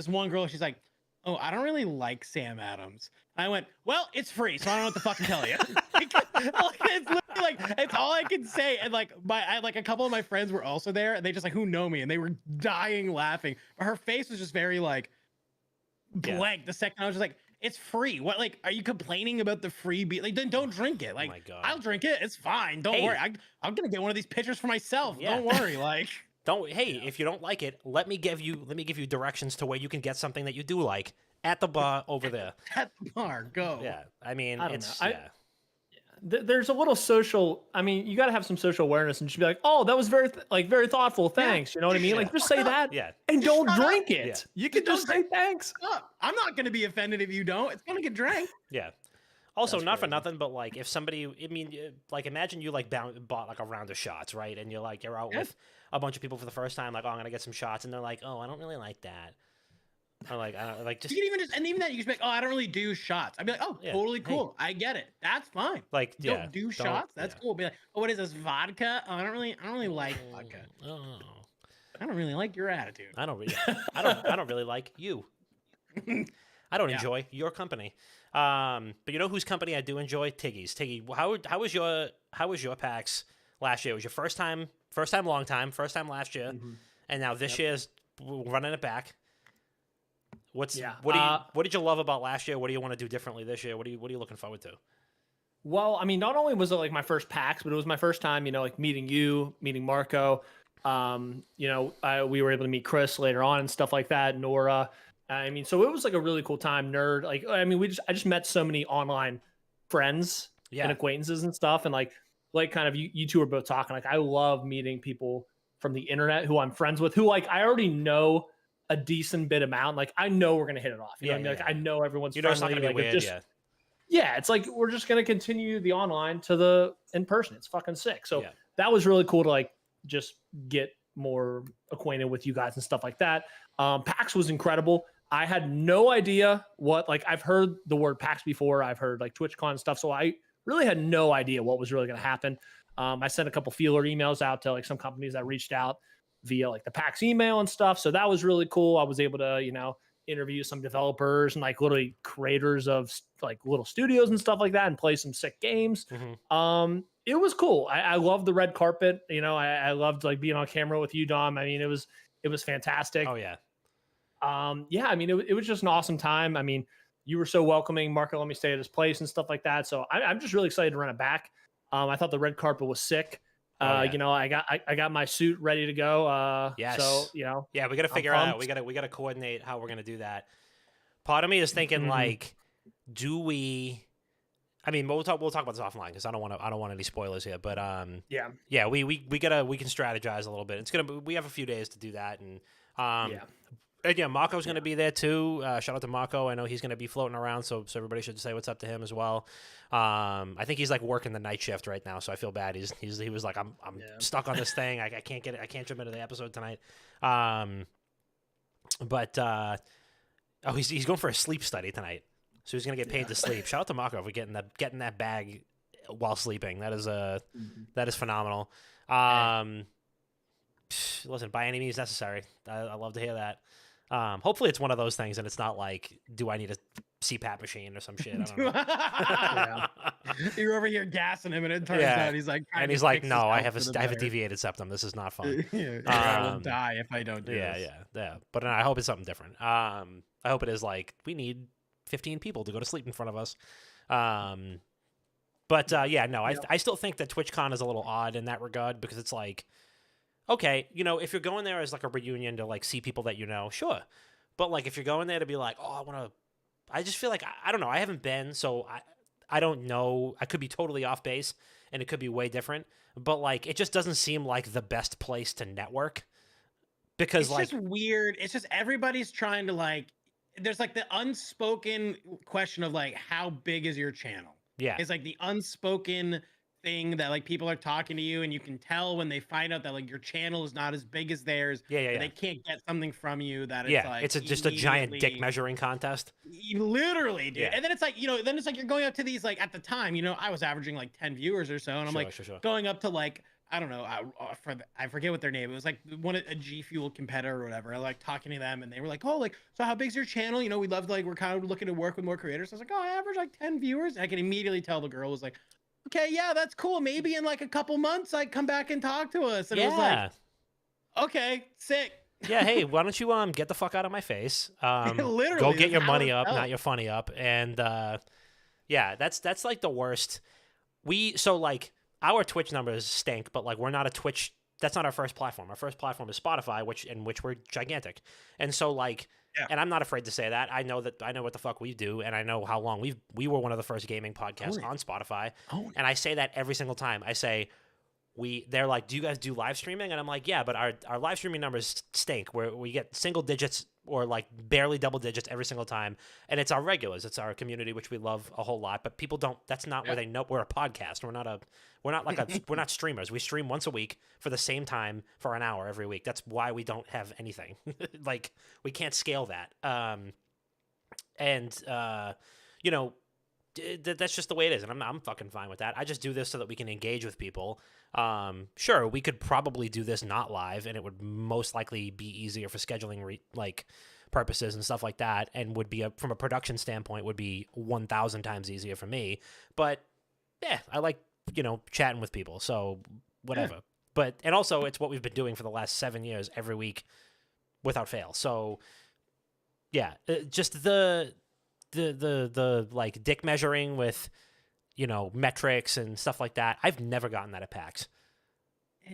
A: one girl, she's like, oh, I don't really like Sam Adams. I went, well, it's free, so I don't know what to fucking tell you. Like, it's literally like, it's all I can say. And like like a couple of my friends were also there and they just like, who know me, and they were dying laughing. But her face was just very like blank. The second I was just like, it's free. What, like, are you complaining about the free beer? Like, then don't drink it. Like,
B: my God.
A: I'll drink it. It's fine. Don't
B: Hey.
A: worry. I'm gonna get one of these pictures for myself.
B: Yeah.
A: Don't worry. Like,
B: If you don't like it, let me give you directions to where you can get something that you do like at the bar over there.
A: at the bar, go.
B: Yeah, I mean,
D: I don't
B: it's
D: know.
B: yeah.
D: There's a little social. I mean, you got to have some social awareness and just be like, "Oh, that was very thoughtful. Thanks." You know what I mean? Like, just say that
B: Yeah.
D: and don't
A: Shut up.
D: drink it.
B: Yeah.
D: You can
A: Just
D: just say thanks.
A: I'm not gonna be offended if you don't. It's gonna get drank.
B: Yeah. Also,
C: That's
B: not for
C: crazy.
B: nothing, but like if somebody, I mean, like imagine you like bought like a round of shots, right? And you're out
A: Yeah.
B: with a bunch of people for the first time, like, oh, I'm gonna get some shots, and they're like, oh, I don't really like that, or like, I don't like just
A: You can even just, and even that you just be like, oh, I don't really do shots. I'd be like, oh,
B: Yeah.
A: totally
B: Hey.
A: cool. I get it. That's fine.
B: like
A: You
B: yeah,
A: don't do shots. That's
B: yeah.
A: cool. Be like, oh, what is this vodka? Oh, I don't really like vodka.
B: Oh,
A: I don't really like your attitude.
B: I don't really, I don't really like you. I don't
A: Yeah.
B: enjoy your company. But you know whose company I do enjoy? Tiggy's. Tiggy, how was your PAX last year? It was your first time, long time, first time last year, and now this year's running it back. What did you love about last year? What do you want to do differently this year? What are you looking forward to?
D: Well, I mean, not only was it like my first PAX, but it was my first time, like meeting you, meeting Marco. We were able to meet Chris later on and stuff like that, Nora. I mean, so it was like a really cool time, Nerd. Like, I mean, I just met so many online friends and acquaintances and stuff. And like kind of you two are both talking, like, I love meeting people from the internet who I'm friends with, who like, I already know a decent bit amount. Like, I know we're going to hit it off. You know what I mean? Like, I know everyone's
B: It's not
D: friendly.
B: going to be
D: like,
B: weird,
D: yeah, it's like we're just gonna continue the online to the in person. It's fucking sick. So
B: Yeah.
D: that was really cool to like just get more acquainted with you guys and stuff like that. PAX was incredible. I had no idea what, like, I've heard the word PAX before. I've heard like TwitchCon stuff, so I really had no idea what was really gonna happen. I sent a couple feeler emails out to like some companies that reached out via like the PAX email and stuff. So that was really cool. I was able to interview some developers and like literally creators of like little studios and stuff like that and play some sick games. It was cool. I loved the red carpet. I loved like being on camera with you, Dom. I mean, it was fantastic.
B: Oh yeah.
D: Yeah, I mean, it was just an awesome time. I mean, you were so welcoming. Marco let me stay at his place and stuff like that. So I'm just really excited to run it back. I thought the red carpet was sick. I got my suit ready to go.
B: Yes.
D: So
B: yeah, we got to figure out. We got to coordinate how we're gonna do that. Part of me is thinking like, do we? I mean, we'll talk about this offline because I don't want any spoilers here. But yeah, we can strategize a little bit. We have a few days to do that, and yeah, Marco's going to be there too. Shout out to Marco. I know he's going to be floating around, so everybody should say what's up to him as well. I think he's like working the night shift right now, so I feel bad. He was like, I'm stuck on this thing. I can't get it. I can't jump into the episode tonight. He's going for a sleep study tonight, so he's going to get paid to sleep. Shout out to Marco for getting that bag while sleeping. That is phenomenal. Listen, by any means necessary. I love to hear that. Hopefully it's one of those things and it's not like, do I need a CPAP machine or some shit? I don't know.
A: You're over here gassing him and it turns out he's like,
B: no, I have a deviated septum. This is not fun.
A: I will die if I don't do
B: yeah,
A: this.
B: yeah. But I hope it's something different. I hope it is like, we need 15 people to go to sleep in front of us. I still think that TwitchCon is a little odd in that regard because it's like, okay, if you're going there as like a reunion to like see people that sure. But like if you're going there to be like, oh, I just feel like, I don't know, I haven't been, so I don't know. I could be totally off base and it could be way different. But like it just doesn't seem like the best place to network because
A: it's just weird. It's just everybody's trying to like, there's like the unspoken question of like, how big is your channel?
B: Yeah.
A: It's like the unspoken thing that like people are talking to you and you can tell when they find out that like your channel is not as big as theirs.
B: Yeah.
A: They can't get something from you that it's like
B: it's just a giant dick measuring contest.
A: Literally, dude.
B: Yeah.
A: And then it's like, then it's like you're going up to these like at the time, I was averaging like 10 viewers or so and I'm going up to like, I don't know, I forget what their name. It was like a G Fuel competitor or whatever. I like talking to them and they were like, oh, like, so how big's your channel? We'd love to like, we're kind of looking to work with more creators. I was like, oh, I average like 10 viewers. And I can immediately tell the girl was like, okay, yeah, that's cool. Maybe in like a couple months, like come back and talk to us. And it was like, okay, sick.
B: Yeah, hey, why don't you get the fuck out of my face?
A: Literally,
B: go get your money up, not your funny up. And that's like the worst. Our Twitch numbers stink, but like we're not a Twitch. That's not our first platform. Our first platform is Spotify, in which we're gigantic. And so like, and I'm not afraid to say that. I know what the fuck we do, and I know how long we were one of the first gaming podcasts on Spotify. And I say that every single time. I say they're like, do you guys do live streaming? And I'm like, yeah, but our live streaming numbers stink. We get single digits or like barely double digits every single time. And it's our regulars. It's our community, which we love a whole lot. But people don't. That's not where they know we're a podcast. We're not streamers. We stream once a week for the same time for an hour every week. That's why we don't have anything. Like we can't scale that. You know, that's just the way it is, and I'm fucking fine with that. I just do this so that we can engage with people. Sure, we could probably do this not live, and it would most likely be easier for scheduling purposes and stuff like that, and would be from a production standpoint would be 1,000 times easier for me. But yeah, I like chatting with people, so whatever. Yeah. And also it's what we've been doing for the last 7 years every week without fail. So yeah, just the like dick measuring with metrics and stuff like that. I've never gotten that at PAX.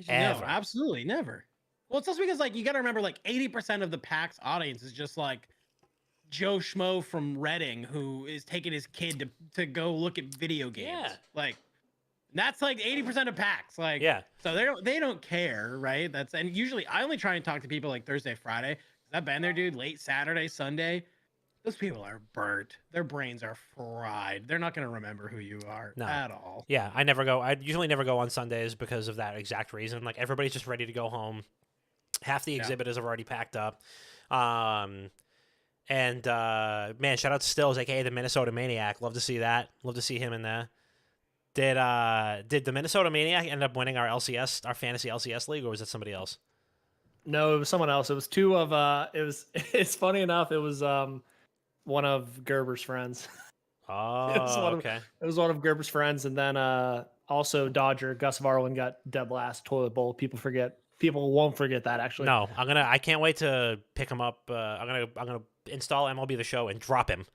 A: No, absolutely never. Well, it's also because like you got to remember like 80% of the PAX audience is just like Joe Schmo from Reading who is taking his kid to go look at video games.
B: Yeah.
A: Like that's like 80% of PAX. Like
B: yeah.
A: So they don't care, right? And usually I only try and talk to people like Thursday, Friday. I've been there, dude. Late Saturday, Sunday. Those people are burnt. Their brains are fried. They're not going to remember who you are at all.
B: Yeah, I never go. I usually never go on Sundays because of that exact reason. Like everybody's just ready to go home. Half the exhibitors have already packed up. Man, shout out to Stills, aka the Minnesota Maniac. Love to see that. Love to see him in there. Did the Minnesota Maniac end up winning our LCS, our fantasy LCS league, or was it somebody else?
D: No, it was someone else. It was two of it's funny enough, it was one of Gerber's friends.
B: Oh, okay.
D: It was one of Gerber's friends, and then also Dodger Gus Varlin got dead last toilet bowl. People won't forget that actually.
B: No, I can't wait to pick him up. I'm gonna install MLB The Show and drop him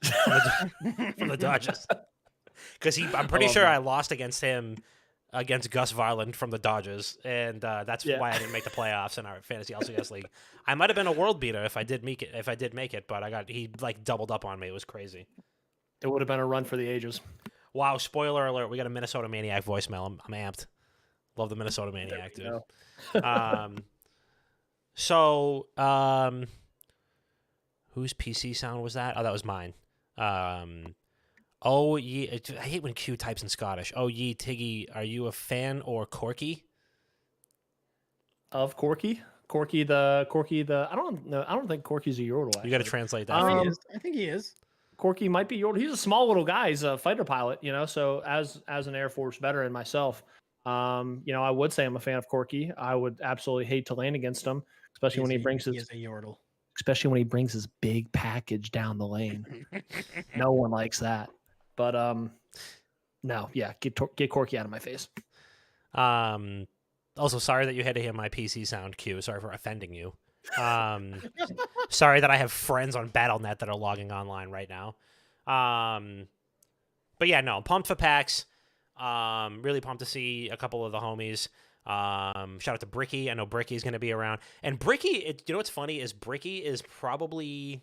B: from the Dodgers. Because I'm pretty sure I lost against him against Gus Varland from the Dodgers, and that's why I didn't make the playoffs in our fantasy LCS league. I might have been a world beater if I did make it, but he like doubled up on me. It was crazy.
D: It would have been a run for the ages.
B: Wow! Spoiler alert: we got a Minnesota Maniac voicemail. I'm amped. Love the Minnesota Maniac, dude. Whose PC sound was that? Oh, that was mine. Oh, yeah. I hate when Q types in Scottish. Oh, ye Tiggy, are you a fan or Corky?
D: Of Corky? Corky the I don't know. I don't think Corky's a Yordle. Actually.
B: You got to translate that.
A: I think he is.
D: Corky might be Yordle. He's a small little guy. He's a fighter pilot, So as an Air Force veteran myself, I would say I'm a fan of Corky. I would absolutely hate to land against him, especially when he brings his
A: Yordle.
D: Especially when he brings his big package down the lane. No one likes that. But no, yeah, get Corky out of my face.
B: Also, sorry that you had to hear my PC sound, Q. Sorry for offending you. Sorry that I have friends on BattleNet that are logging online right now. But yeah, no, pumped for PAX. Really pumped to see a couple of the homies. Shout out to Bricky. I know Bricky's going to be around. And Bricky, you know what's funny is Bricky is probably...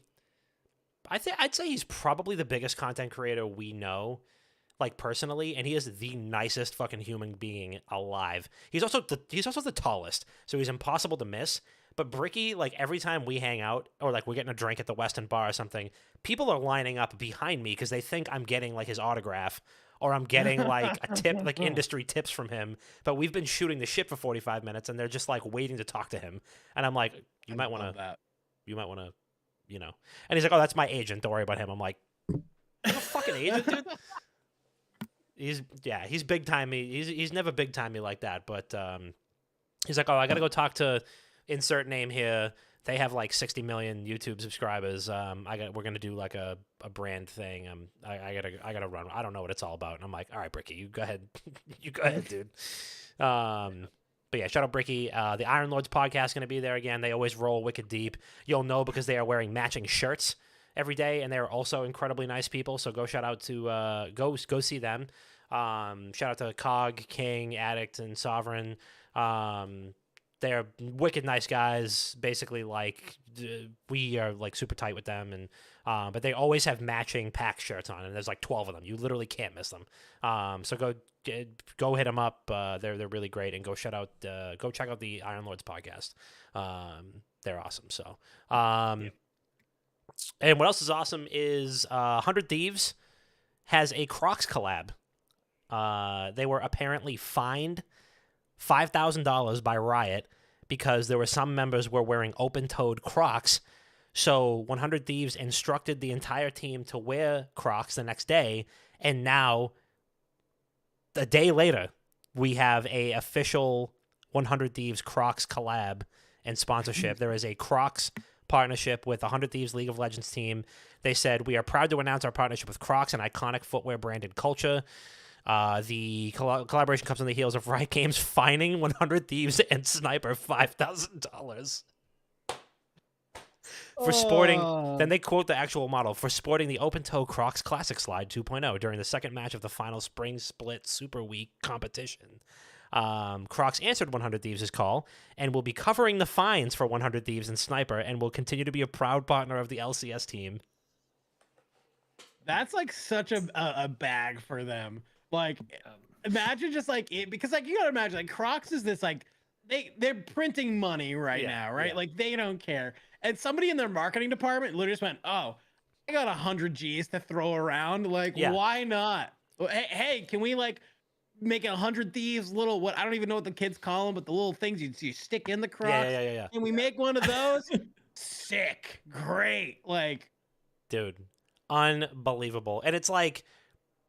B: I'd say he's probably the biggest content creator we know, like personally, and he is the nicest fucking human being alive. He's also the tallest, so he's impossible to miss. But Bricky, like every time we hang out or like we're getting a drink at the Weston Bar or something, people are lining up behind me because they think I'm getting like his autograph or I'm getting like a tip, like industry tips from him. But we've been shooting the shit for 45 minutes, and they're just like waiting to talk to him. And I'm like, you might want to. And he's like, oh, that's my agent. Don't worry about him. I'm like, you have a fucking agent, dude? He's big time me. He's never big time me like that. But he's like, oh, I got to go talk to insert name here. They have like 60 million YouTube subscribers. We're going to do like a brand thing. I gotta run. I don't know what it's all about. And I'm like, all right, Bricky, you go ahead. You go ahead, dude. But yeah, shout out Bricky. The Iron Lords podcast is going to be there again. They always roll wicked deep. You'll know because they are wearing matching shirts every day, and they're also incredibly nice people. So go go see them. Shout out to Cog, King, Addict, and Sovereign. they're wicked nice guys. Basically, like we are like super tight with them, and but they always have matching pack shirts on, and there's like 12 of them. You literally can't miss them. So go hit them up. They're really great, and go check out the Iron Lords podcast. They're awesome. So and what else is awesome is 100 Thieves has a Crocs collab. They were apparently fined $5,000 by Riot because there were some members were wearing open-toed Crocs. So 100 Thieves instructed the entire team to wear Crocs the next day, and now a day later we have a official 100 Thieves Crocs collab and sponsorship. There is a Crocs partnership with 100 Thieves League of Legends team. They said, "We are proud to announce our partnership with Crocs, an iconic footwear branded culture." The collaboration comes on the heels of Riot Games fining 100 Thieves and Sniper $5,000 for sporting. Then they quote the actual model for sporting the open-toe Crocs Classic Slide 2.0 during the second match of the final Spring Split Super Week competition. Crocs answered 100 Thieves' call and will be covering the fines for 100 Thieves and Sniper, and will continue to be a proud partner of the LCS team.
A: That's like such a bag for them. Like, imagine just like it, because like you gotta imagine like Crocs is this like they're printing money right now, right?
B: Yeah.
A: Like they don't care. And somebody in their marketing department literally just went, "Oh, I got 100 G's to throw around. Like, why not? Well, hey, can we like make 100 Thieves little, what I don't even know what the kids call them, but the little things you stick in the Crocs?
B: Yeah.
A: Can we make one of those? Sick, great, like,
B: dude, unbelievable. And it's like,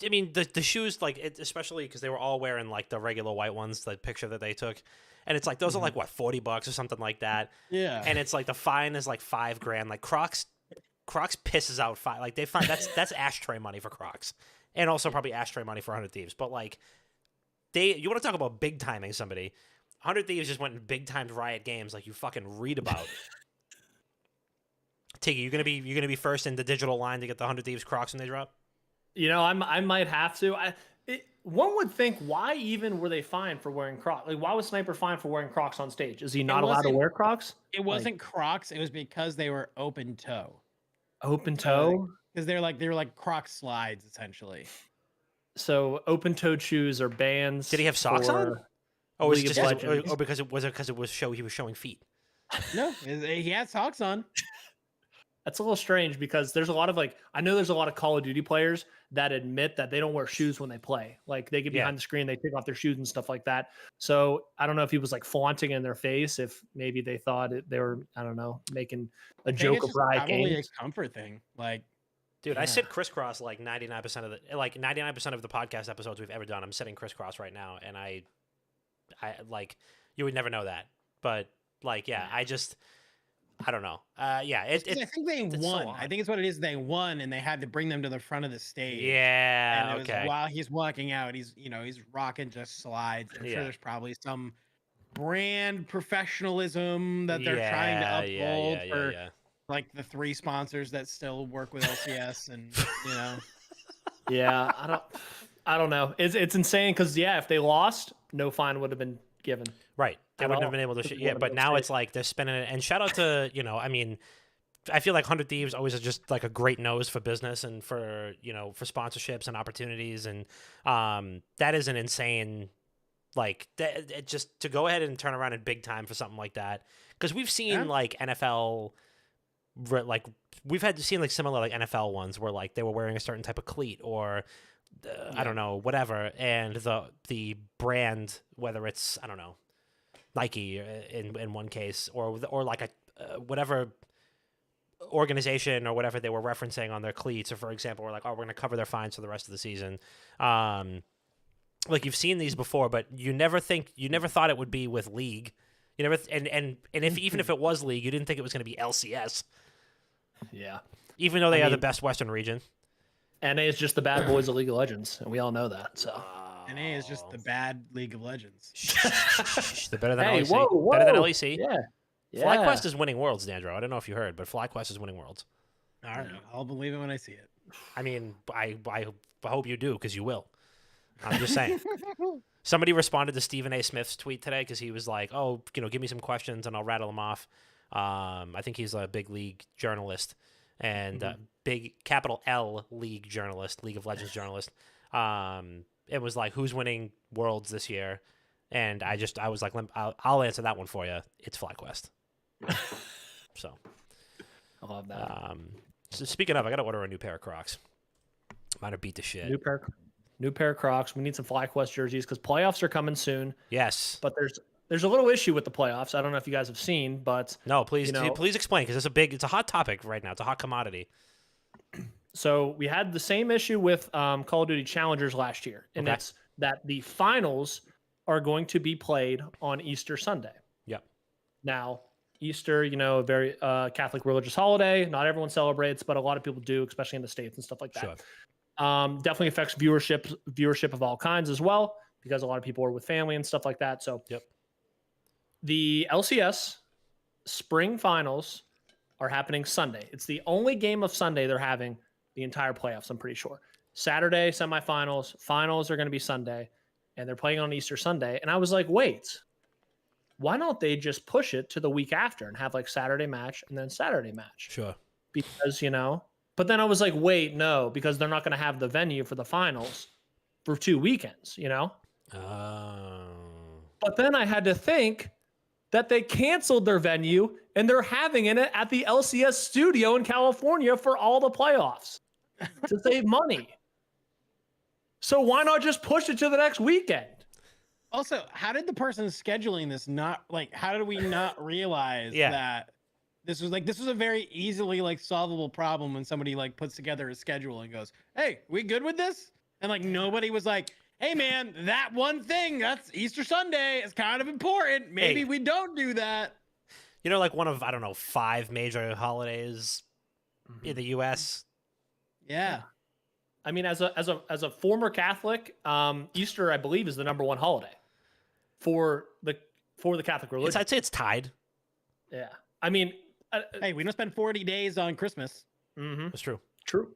B: I mean, the shoes, like, especially because they were all wearing like the regular white ones, the picture that they took, and it's like those are like what, $40 or something like that.
A: Yeah.
B: And it's like the fine is like $5,000. Like Crocs pisses out five. Like they find that's ashtray money for Crocs, and also probably ashtray money for 100 Thieves. But like you want to talk about big timing somebody? 100 Thieves just went in big timed Riot Games, like you fucking read about. Tiggy, you gonna be first in the digital line to get the 100 Thieves Crocs when they drop?
D: You know, I might have to. One would think, why even were they fined for wearing Crocs? Like, why was Sniper fined for wearing Crocs on stage? Is he not allowed to wear Crocs?
A: It wasn't Crocs. It was because they were open toe.
D: Open toe?
A: Because they were like Croc slides essentially.
D: So open-toed shoes are bands.
B: Did he have socks on? Oh,
D: League
B: it's
D: of
B: just
D: Legends.
B: because it was he was showing feet.
A: No, he had socks on.
D: That's a little strange because there's a lot of I know there's a lot of Call of Duty players that admit that they don't wear shoes when they play. Like they get behind the screen, they take off their shoes and stuff like that. So I don't know if he was like flaunting in their face, if maybe they thought they were, I don't know, making a joke of Riot
A: Games. Probably
D: Games.
A: a comfort thing. Like,
B: dude, I sit crisscross like 99% of the podcast episodes we've ever done. I'm sitting crisscross right now, and I like, you would never know that, but like, I don't know. I think
A: they won.
B: So
A: I think it's what it is. They won, and they had to bring them to the front of the stage.
B: Yeah.
A: And it was while he's walking out, he's rocking just slides. I'm sure there's probably some brand professionalism that they're trying to uphold for like the 3 sponsors that still work with LCS, and
D: Yeah, I don't know. It's insane because if they lost, no fine would have been given.
B: Right. They wouldn't have been able to. But now it's like they're spinning it. And shout out to, I mean, I feel like 100 Thieves always is just like a great nose for business and for, for sponsorships and opportunities. And that is an insane, like, just to go ahead and turn around in big time for something like that. Because we've seen like NFL, like, we've seen like similar like NFL ones where like they were wearing a certain type of cleat or, I don't know, whatever. And the brand, whether it's, I don't know, Nike in one case, or like a whatever organization or whatever they were referencing on their cleats, or for example, we're like, oh, we're going to cover their fines for the rest of the season. Like you've seen these before, but you never thought it would be with League. You never and if even if it was League, you didn't think it was going to be LCS.
D: Yeah,
B: even though they are the best Western region.
D: NA is just the bad boys of League of Legends, and we all know that. So
A: NA is just the bad League of Legends.
B: They're better than LEC.
D: Whoa.
B: Better than LEC.
D: Yeah.
B: FlyQuest is winning Worlds, Dandro. I don't know if you heard, but FlyQuest is winning Worlds.
A: All right, I'll believe it when I see it.
B: I mean, I hope you do, because you will. I'm just saying. Somebody responded to Stephen A. Smith's tweet today because he was like, "Oh, give me some questions and I'll rattle them off." I think he's a big league journalist and big capital L league journalist, League of Legends journalist. It was like, who's winning Worlds this year? And I was like, I'll answer that one for you. It's FlyQuest. So,
D: I love that.
B: So speaking of, I got to order a new pair of Crocs. Might have beat the shit.
D: New pair of Crocs. We need some FlyQuest jerseys because playoffs are coming soon.
B: Yes.
D: But there's a little issue with the playoffs. I don't know if you guys have seen, but
B: no, please explain because it's a hot topic right now. It's a hot commodity.
D: So we had the same issue with Call of Duty Challengers last year, and it's that the finals are going to be played on Easter Sunday.
B: Yep.
D: Now, Easter, a very Catholic religious holiday. Not everyone celebrates, but a lot of people do, especially in the States and stuff like that.
B: Sure.
D: Definitely affects viewership of all kinds as well, because a lot of people are with family and stuff like that. So the LCS spring finals are happening Sunday. It's the only game of Sunday they're having the entire playoffs, I'm pretty sure. Saturday, semifinals, finals are going to be Sunday, and they're playing on Easter Sunday. And I was like, wait, why don't they just push it to the week after and have like Saturday match and then Saturday match?
B: Sure.
D: Because, but then I was like, wait, no, because they're not going to have the venue for the finals for 2 weekends, But then I had to think that they canceled their venue and they're having it at the LCS studio in California for all the playoffs to save money. So why not just push it to the next weekend?
A: Also, how did the person scheduling this how did we not realize that this was a very easily solvable problem when somebody puts together a schedule and goes, "Hey, we good with this?" And nobody was like, "Hey man, that one thing, that's Easter Sunday, is kind of important. Maybe we don't do that."
B: One of, I don't know, 5 major holidays in the US.
A: Yeah.
D: I mean, as a former Catholic, Easter, I believe, is the number 1 holiday for the Catholic religion.
B: I'd say it's tied.
D: Yeah. I mean,
A: hey, we don't spend 40 days on Christmas.
B: That's true.
D: True.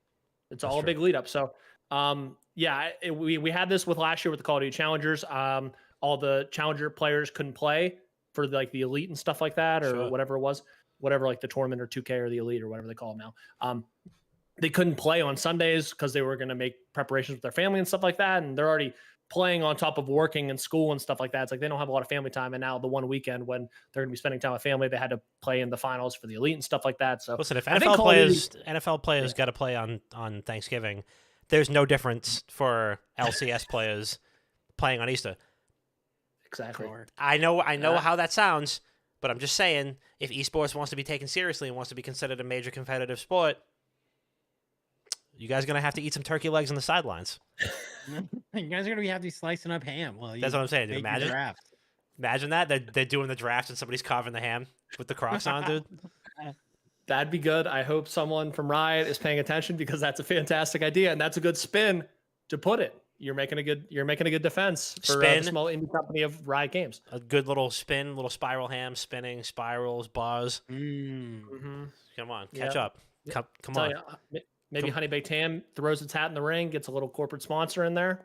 D: It's all a big lead up. So, we had this with last year with the Call of Duty Challengers. All the Challenger players couldn't play for the Elite and stuff like that, or whatever it was, whatever the tournament or 2K or the Elite or whatever they call them now. They couldn't play on Sundays because they were going to make preparations with their family and stuff like that. And they're already playing on top of working and school and stuff like that. It's like they don't have a lot of family time. And now the one weekend when they're going to be spending time with family, they had to play in the finals for the Elite and stuff like that. So
B: listen, if NFL players got to play on Thanksgiving, there's no difference for LCS players playing on Easter.
D: Exactly.
B: I know how that sounds, but I'm just saying, if esports wants to be taken seriously and wants to be considered a major competitive sport, you guys are going to have to eat some turkey legs on the sidelines.
A: You guys are going to have to be slicing up ham.
B: That's what I'm saying, dude. Imagine that. They're doing the draft and somebody's carving the ham with the Crocs on, dude.
D: That'd be good. I hope someone from Riot is paying attention because that's a fantastic idea. And that's a good spin to put it. You're making a good defense for a small indie company of Riot Games.
B: A good little spin, little spiral ham, spinning, spirals, bars.
D: Mm-hmm.
B: Come on, catch up. Come on.
D: Maybe Honey Baked Ham throws its hat in the ring, gets a little corporate sponsor in there.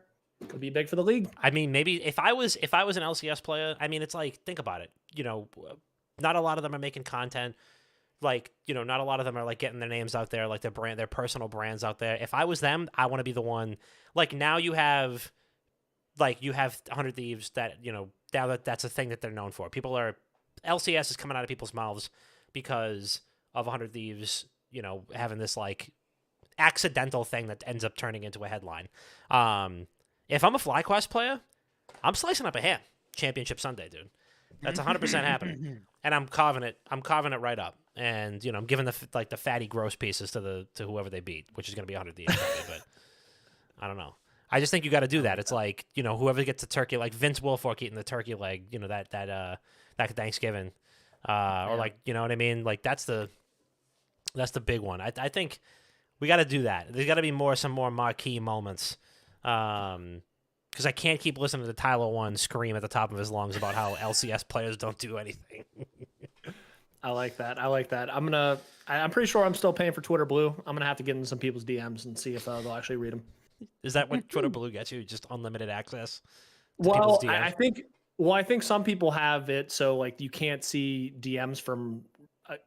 D: Could be big for the league.
B: I mean, maybe if I was an LCS player, I mean, it's like, think about it. Not a lot of them are making content. Not a lot of them are getting their names out there, their personal brands out there. If I was them, I want to be the one. Now you have 100 Thieves that, now that's a thing that they're known for. LCS is coming out of people's mouths because of 100 Thieves, having this accidental thing that ends up turning into a headline. If I'm a FlyQuest player, I'm slicing up a ham Championship Sunday, dude. That's 100% happening, and I'm carving it right up, and I'm giving the fatty gross pieces to whoever they beat, which is going to be 100 Thieves, but I don't know. I just think you got to do that. It's whoever gets the turkey, like Vince Wilfork eating the turkey leg, that Thanksgiving, or you know what I mean? That's the big one. I think we got to do that. There's got to be some more marquee moments. Because I can't keep listening to Tyler One scream at the top of his lungs about how LCS players don't do anything.
D: I like that. I'm pretty sure I'm still paying for Twitter Blue. I'm gonna have to get into some people's DMs and see if they'll actually read them.
B: Is that what Twitter Blue gets you? Just unlimited access to
D: Well,
B: people's
D: I
B: DMs?
D: think. Well, I think some people have it so like you can't see DMs from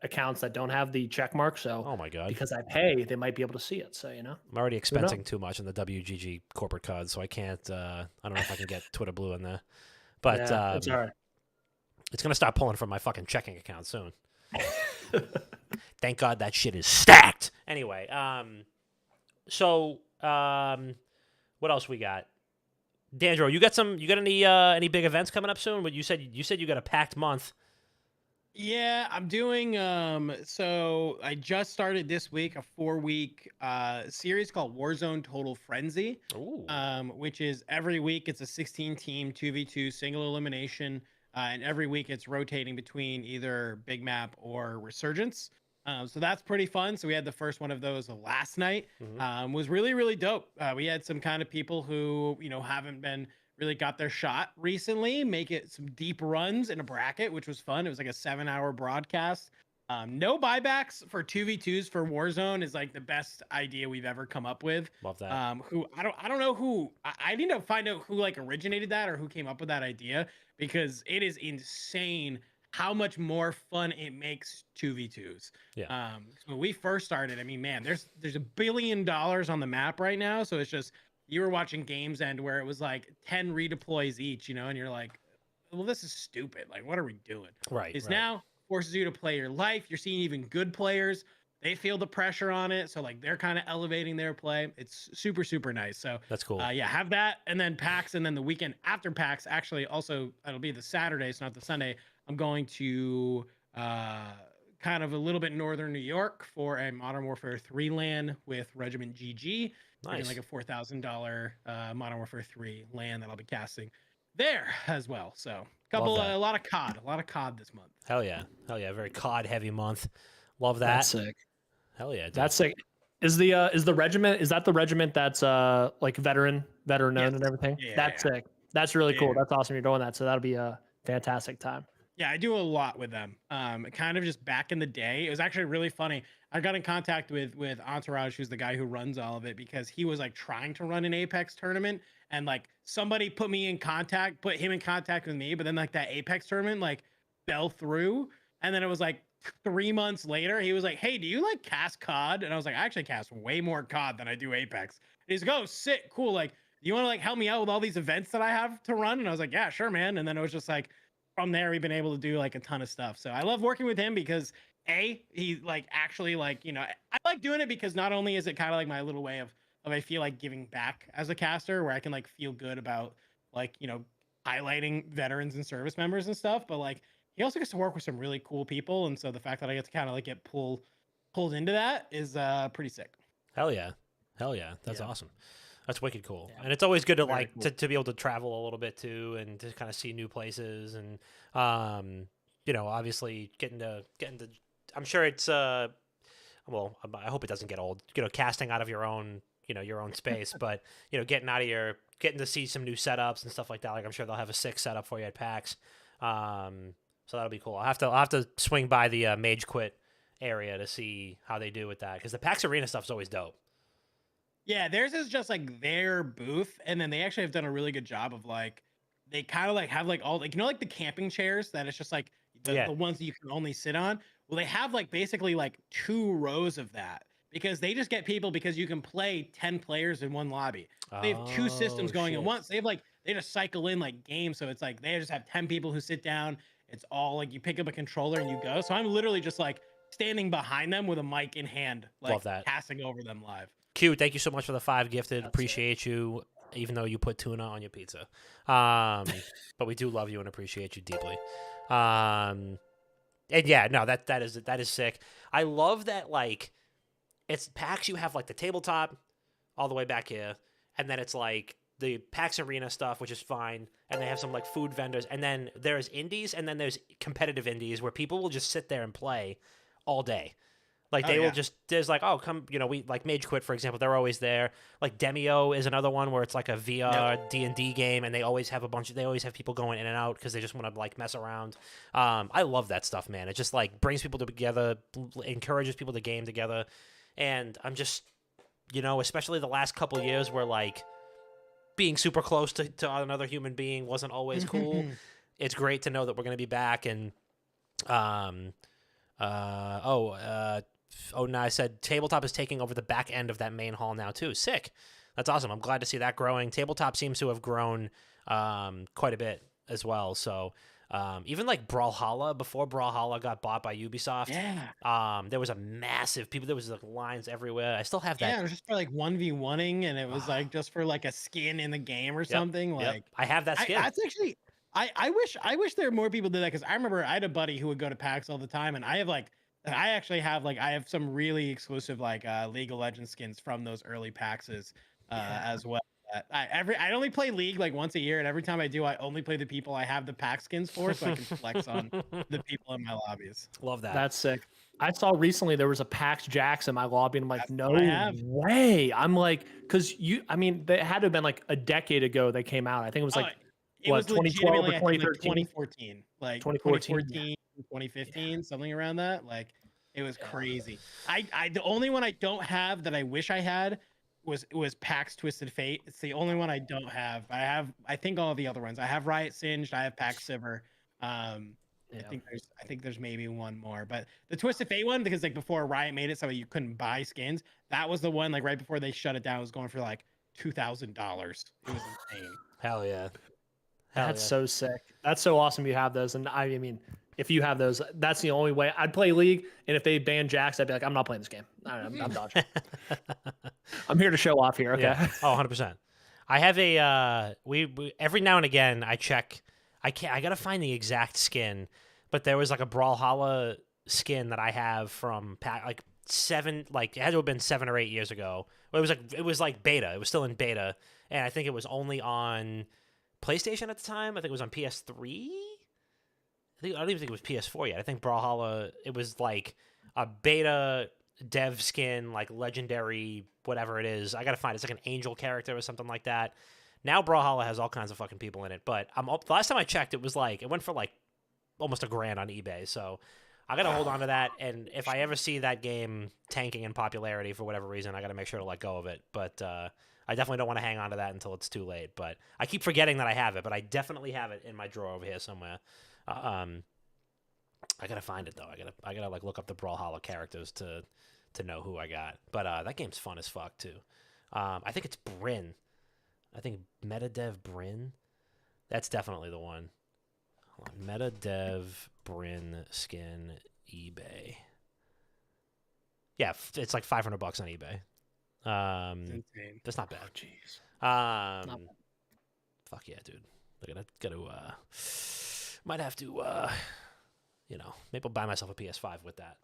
D: accounts that don't have the check mark. So
B: Oh my god.
D: because I pay, they might be able to see it. So
B: I'm already
D: Who knows?
B: expensing too much in the WGG corporate card, so I can't. I don't know if I can get Twitter Blue in there, but
D: yeah, it's all right.
B: it's gonna start pulling from my fucking checking account soon. Thank God that shit is stacked. Anyway, what else we got? Dandro, you got any big events coming up soon? But you said you got a packed month.
A: Yeah, I'm doing so I just started this week a 4-week series called Warzone Total Frenzy.
B: Ooh.
A: Which is every week it's a 16 team 2v2 single elimination, and every week it's rotating between either big map or resurgence. So that's pretty fun. So we had the first one of those last night.
B: Mhm.
A: Was really, really dope. We had some kind of people who, haven't been really got their shot recently, make it some deep runs in a bracket, which was fun. It was like a 7-hour broadcast. No buybacks for 2v2s for Warzone is like the best idea we've ever come up with.
B: Love that.
A: Who I don't know who I need to find out who like originated that or who came up with that idea, because it is insane how much more fun it makes 2v2s.
B: Yeah.
A: When we first started, I mean, man, there's $1 billion on the map right now, so it's just you were watching games end where it was like 10 redeploys each, and you're like, well, this is stupid. Like, what are we doing?
B: Right.
A: Is
B: right.
A: now forces you to play your life. You're seeing even good players. They feel the pressure on it, so like they're kind of elevating their play. It's super, super nice. So
B: That's cool.
A: yeah, have that, and then PAX, and then the weekend after PAX. Actually, also it'll be the Saturday, so not the Sunday. I'm going to kind of a little bit northern New York for a Modern Warfare 3 LAN with Regiment GG. We're doing
B: Nice.
A: like a $4,000 Modern Warfare 3 LAN that I'll be casting there as well. So a lot of COD this month.
B: Hell yeah. Very COD heavy month. Love that.
D: That's sick.
B: Hell yeah. Dude.
D: That's sick. Is the regiment? Is that the regiment that's like veteran owned
A: Yes.
D: and everything?
A: Yeah,
D: That's
A: yeah.
D: sick. That's really cool.
A: Yeah.
D: That's awesome. You're doing that. So that'll be a fantastic time.
A: Yeah, I do a lot with them. Kind of just back in the day, it was actually really funny. I got in contact with Entourage, who's the guy who runs all of it, because he was like trying to run an Apex tournament, and like somebody put him in contact with me, but then like that Apex tournament like fell through, and then it was like 3 months later, he was like, "Hey, do you like cast COD?" And I was like, "I actually cast way more COD than I do Apex." And he's like, "Oh, sick, cool. Like, you want to like help me out with all these events that I have to run?" And I was like, "Yeah, sure, man." And then it was just like, from there we've been able to do like a ton of stuff. So I love working with him because he like actually like, I like doing it because not only is it kind of like my little way of I feel like giving back as a caster, where I can like feel good about like, highlighting veterans and service members and stuff, but like he also gets to work with some really cool people, and so the fact that I get to kind of like get pulled into that is pretty sick.
B: Hell yeah. That's
D: Yeah.
B: awesome. That's wicked cool.
D: Yeah.
B: And it's always good to
A: Very
B: like
A: cool.
B: to be able to travel a little bit too, and to kind of see new places, and obviously getting to I'm sure it's well, I hope it doesn't get old, casting out of your own space, but getting to see some new setups and stuff like that. Like, I'm sure they'll have a sick setup for you at PAX. So that'll be cool. I'll have to swing by the Mage Quit area to see how they do with that, because the PAX Arena stuff's always dope.
A: Yeah, theirs is just like their booth, and then they actually have done a really good job of like, they kind of like have like all like, like the camping chairs that it's just like the ones that you can only sit on. Well, they have like basically like 2 rows of that, because they just get people, because you can play 10 players in one lobby. They have 2 systems going at once. They just cycle in like games, so it's like they just have 10 people who sit down. It's all like you pick up a controller and you go. So I'm literally just like standing behind them with a mic in hand, like
B: Love that.
A: passing over them live.
B: Q, thank you so much for the 5 gifted.
D: That's
B: Appreciate you, even though you put tuna on your pizza. But we do love you and appreciate you deeply. And yeah, no, that is sick. I love that, like, it's PAX, you have like the tabletop all the way back here, and then it's like the PAX Arena stuff, which is fine, and they have some like food vendors, and then there's indies, and then there's competitive indies where people will just sit there and play all day. Like, they will just, there's like, oh, come, we like Mage Quit, for example, they're always there. Like Demio is another one where it's like a VR D&D game, and they always have people going in and out because they just want to like mess around. I love that stuff, man. It just like brings people together, encourages people to game together, and I'm just you know, especially the last couple years where like being super close to another human being wasn't always cool. It's great to know that we're going to be back. And no, I said tabletop is taking over the back end of that main hall now too. Sick. That's awesome. I'm glad to see that growing. Tabletop seems to have grown quite a bit as well. So even like Brawlhalla, before Brawlhalla got bought by Ubisoft, there was a massive there was like lines everywhere. I still have that.
A: Yeah, it was just for like 1v1ing, and it was like just for like a skin in the game or something. Like
B: I have that skin.
A: That's actually I wish there were more people did that, because I remember I had a buddy who would go to PAX all the time, and I have some really exclusive like League of Legends skins from those early PAXs as well. I only play League like once a year, and every time I do, I only play the people I have the PAX skins for, so I can flex on the people in my lobbies.
B: Love that.
D: That's sick. I saw recently there was a PAX Jax in my lobby, and I'm like,
A: That's
D: no
A: what I have.
D: way. I'm like, because they had to have been like a decade ago they came out. I think it was like,
A: It
D: what,
A: was
D: 2012 or
A: legitimately, I think,
D: 2013?
A: 2014, like
D: 2014,
A: 2015, something around that. Like, it was crazy. I the only one I don't have that I wish I had was PAX Twisted Fate. It's the only one I don't have. I think all of the other ones. I have Riot Singed. I have PAX Silver. I think there's maybe one more, but the Twisted Fate one, because like before Riot made it so you couldn't buy skins, that was the one like right before they shut it down. It was going for like $2,000. It was insane.
B: Hell yeah.
D: That's so sick. That's so awesome you have those. And I mean, if you have those, that's the only way I'd play League. And if they ban Jax, I'd be like, I'm not playing this game. I'm dodging. I'm here to show off here. Okay.
B: Yeah. Oh, 100%. I have a we every now and again I check. I gotta find the exact skin, but there was like a Brawlhalla skin that I have from like it had to have been 7 or 8 years ago. It was like beta. It was still in beta, and I think it was only on PlayStation at the time. I think it was on PS3. I don't even think it was PS4 yet. I think Brawlhalla, it was like a beta dev skin, like legendary, whatever it is. I gotta find it. It's like an angel character or something like that. Now Brawlhalla has all kinds of fucking people in it, but the last time I checked, it went for like almost $1,000 on eBay. So I gotta hold on to that. And if I ever see that game tanking in popularity for whatever reason, I gotta make sure to let go of it. But I definitely don't want to hang on to that until it's too late. But I keep forgetting that I have it, but I definitely have it in my drawer over here somewhere. I gotta find it though. I gotta like look up the Brawlhalla characters to know who I got. But that game's fun as fuck too. I think it's Bryn. I think Metadev Bryn. That's definitely the one. Hold on. Metadev Bryn skin eBay. Yeah, it's like $500 on eBay.
A: Insane.
B: That's not bad.
D: Jeez.
B: Fuck yeah, dude. Look at that. Might have to maybe I'll buy myself a PS5 with that.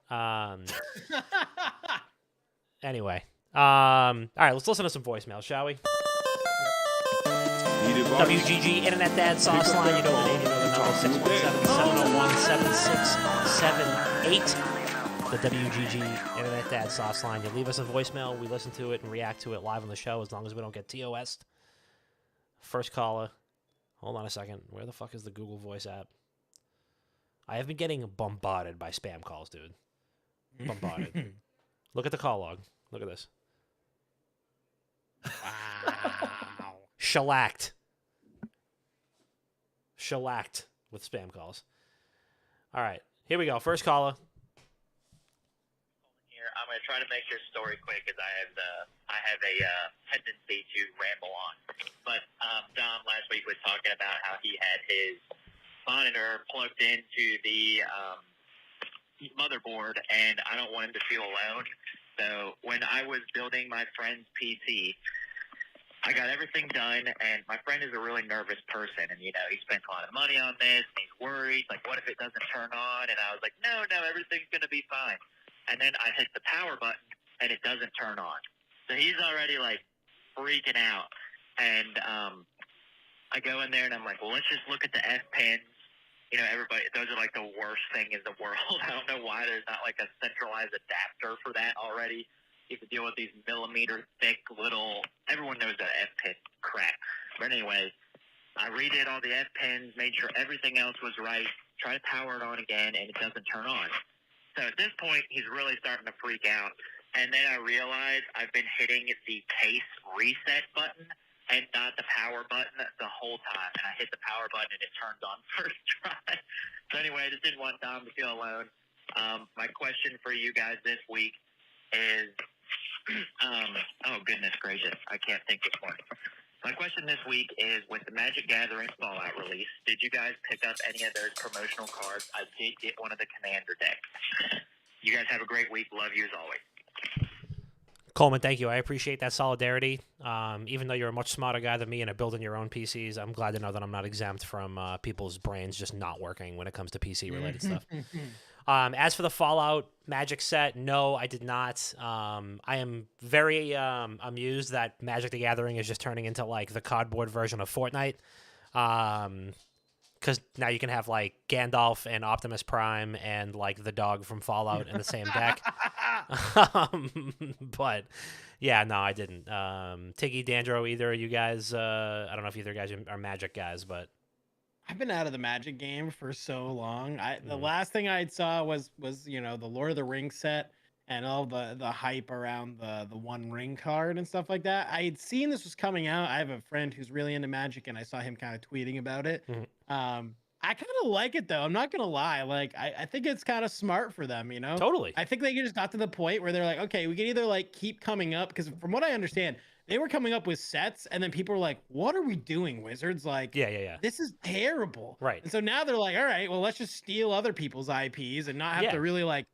B: Anyway. All right, let's listen to some voicemails, shall we? WGG Internet Dad Sauce Line. You know the name, you know the number. 617-701-7678. The WGG Internet Dad Sauce Line. You leave us a voicemail, we listen to it and react to it live on the show, as long as we don't get TOS. First caller. Hold on a second. Where the fuck is the Google Voice app? I have been getting bombarded by spam calls, dude. Bombarded. Look at the call log. Look at this.
A: Wow.
B: Shellacked with spam calls. All right, here we go. First caller.
F: Here, I'm gonna try to make this story quick because I have a tendency to ramble on. But Dom last week was talking about how he had his monitor plugged into the motherboard, and I don't want him to feel alone. So when I was building my friend's PC, I got everything done, and my friend is a really nervous person, and, he spent a lot of money on this, and he's worried, like, what if it doesn't turn on? And I was like, no, everything's going to be fine. And then I hit the power button, and it doesn't turn on. So he's already, like, freaking out. And I go in there, and I'm like, well, let's just look at the F pins. Everybody, those are, like, the worst thing in the world. I don't know why there's not, like, a centralized adapter for that already. You have to deal with these millimeter thick little, everyone knows that F pin crap. But anyway, I redid all the F pins, made sure everything else was right, try to power it on again, and it doesn't turn on. So at this point, he's really starting to freak out. and then I realized I've been hitting the case reset button and not the power button the whole time. And I hit the power button and it turned on first try. So anyway, I just didn't want Dom to feel alone. My question for you guys this week is, oh goodness gracious, I can't think this morning. My question this week is, with the Magic Gathering Fallout release, did you guys pick up any of those promotional cards? I did get one of the Commander decks. You guys have a great week. Love you as always.
B: Coleman, thank you. I appreciate that solidarity. Even though you're a much smarter guy than me and are building your own PCs, I'm glad to know that I'm not exempt from people's brains just not working when it comes to PC-related stuff. As for the Fallout Magic set, no, I did not. I am very amused that Magic the Gathering is just turning into like the cardboard version of Fortnite. Because now you can have like Gandalf and Optimus Prime and like the dog from Fallout in the same deck. But yeah, no, I didn't. Tiggy, Dandro, either of you guys, I don't know if either guys are Magic guys, but
A: I've been out of the Magic game for so long. The last thing I saw was the Lord of the Rings set and all the hype around the One Ring card and stuff like that. I had seen this was coming out. I have a friend who's really into Magic, and I saw him kind of tweeting about it. I kind of like it though. I'm not gonna lie. Like I think it's kind of smart for them.
B: Totally.
A: I think they just got to the point where they're like, okay, we can either like keep coming up, because from what I understand, they were coming up with sets, and then people were like, what are we doing, Wizards? Like,
B: yeah.
A: this is terrible.
B: Right.
A: And so now they're like, all right, well, let's just steal other people's IPs and not have to really like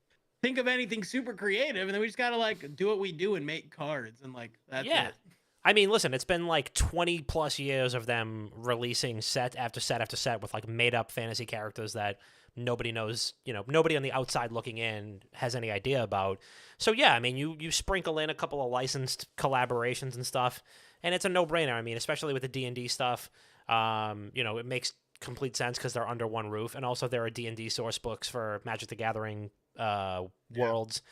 A: think of anything super creative. And then we just got to like do what we do and make cards. And like, that's it.
B: I mean, listen, it's been like 20 plus years of them releasing set after set after set with like made up fantasy characters that nobody knows, nobody on the outside looking in has any idea about. So yeah, I mean, you sprinkle in a couple of licensed collaborations and stuff, and it's a no-brainer. I mean, especially with the D&D stuff, it makes complete sense because they're under one roof, and also there are D&D source books for Magic the Gathering worlds,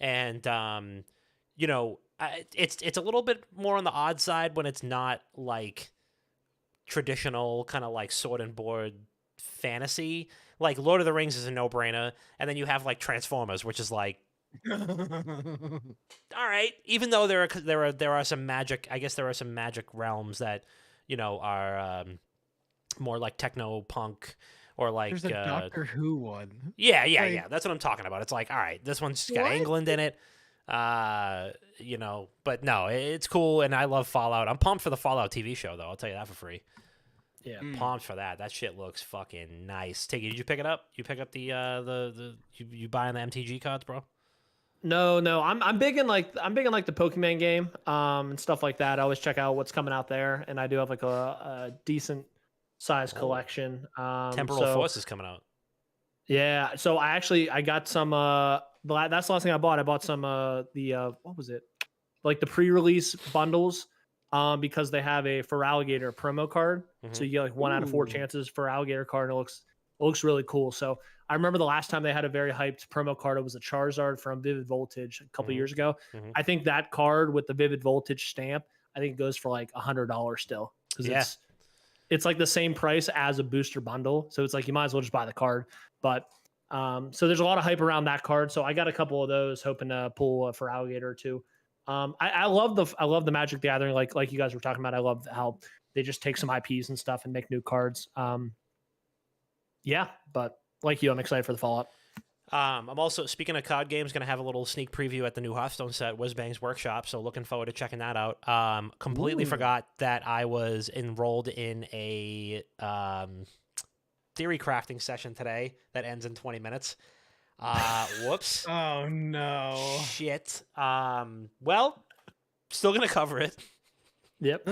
B: and it's a little bit more on the odd side when it's not like traditional kind of like sword and board fantasy. Like Lord of the Rings is a no-brainer, and then you have like Transformers, which is like, all right. Even though there are some magic, I guess there are some magic realms that are more like techno punk or like
A: there's a Doctor Who one.
B: Yeah. That's what I'm talking about. It's like, all right, this one's got England in it. But no, it's cool, and I love Fallout. I'm pumped for the Fallout TV show, though. I'll tell you that for free.
D: Yeah,
B: pumped for that. That shit looks fucking nice. Tiggy, did you pick it up? You pick up you buying the MTG cards, bro?
D: No, I'm big in like the Pokemon game, and stuff like that. I always check out what's coming out there, and I do have like a decent size collection.
B: Temporal Force is coming out.
D: Yeah, so I got some. That's the last thing I bought. I bought some what was it? Like the pre-release bundles, because they have a Feraligatr promo card. So you get like 1 out of 4 chances for Alligator card, and it looks really cool. So I remember the last time they had a very hyped promo card. It was a Charizard from Vivid Voltage a couple years ago. I think that card with the Vivid Voltage stamp, I think it goes for like $100 still, because it's like the same price as a booster bundle. So it's like you might as well just buy the card. But so there's a lot of hype around that card. So I got a couple of those, hoping to pull for Alligator too. I love the Magic the Gathering, like you guys were talking about. I love how they just take some IPs and stuff and make new cards. But like you, I'm excited for the Fallout.
B: I'm also, speaking of card games, going to have a little sneak preview at the new Hearthstone set, Whizbang's Workshop, so looking forward to checking that out. Completely forgot that I was enrolled in a theory crafting session today that ends in 20 minutes. Whoops.
A: Oh, no.
B: Shit. Well, still going to cover it.
D: Yep.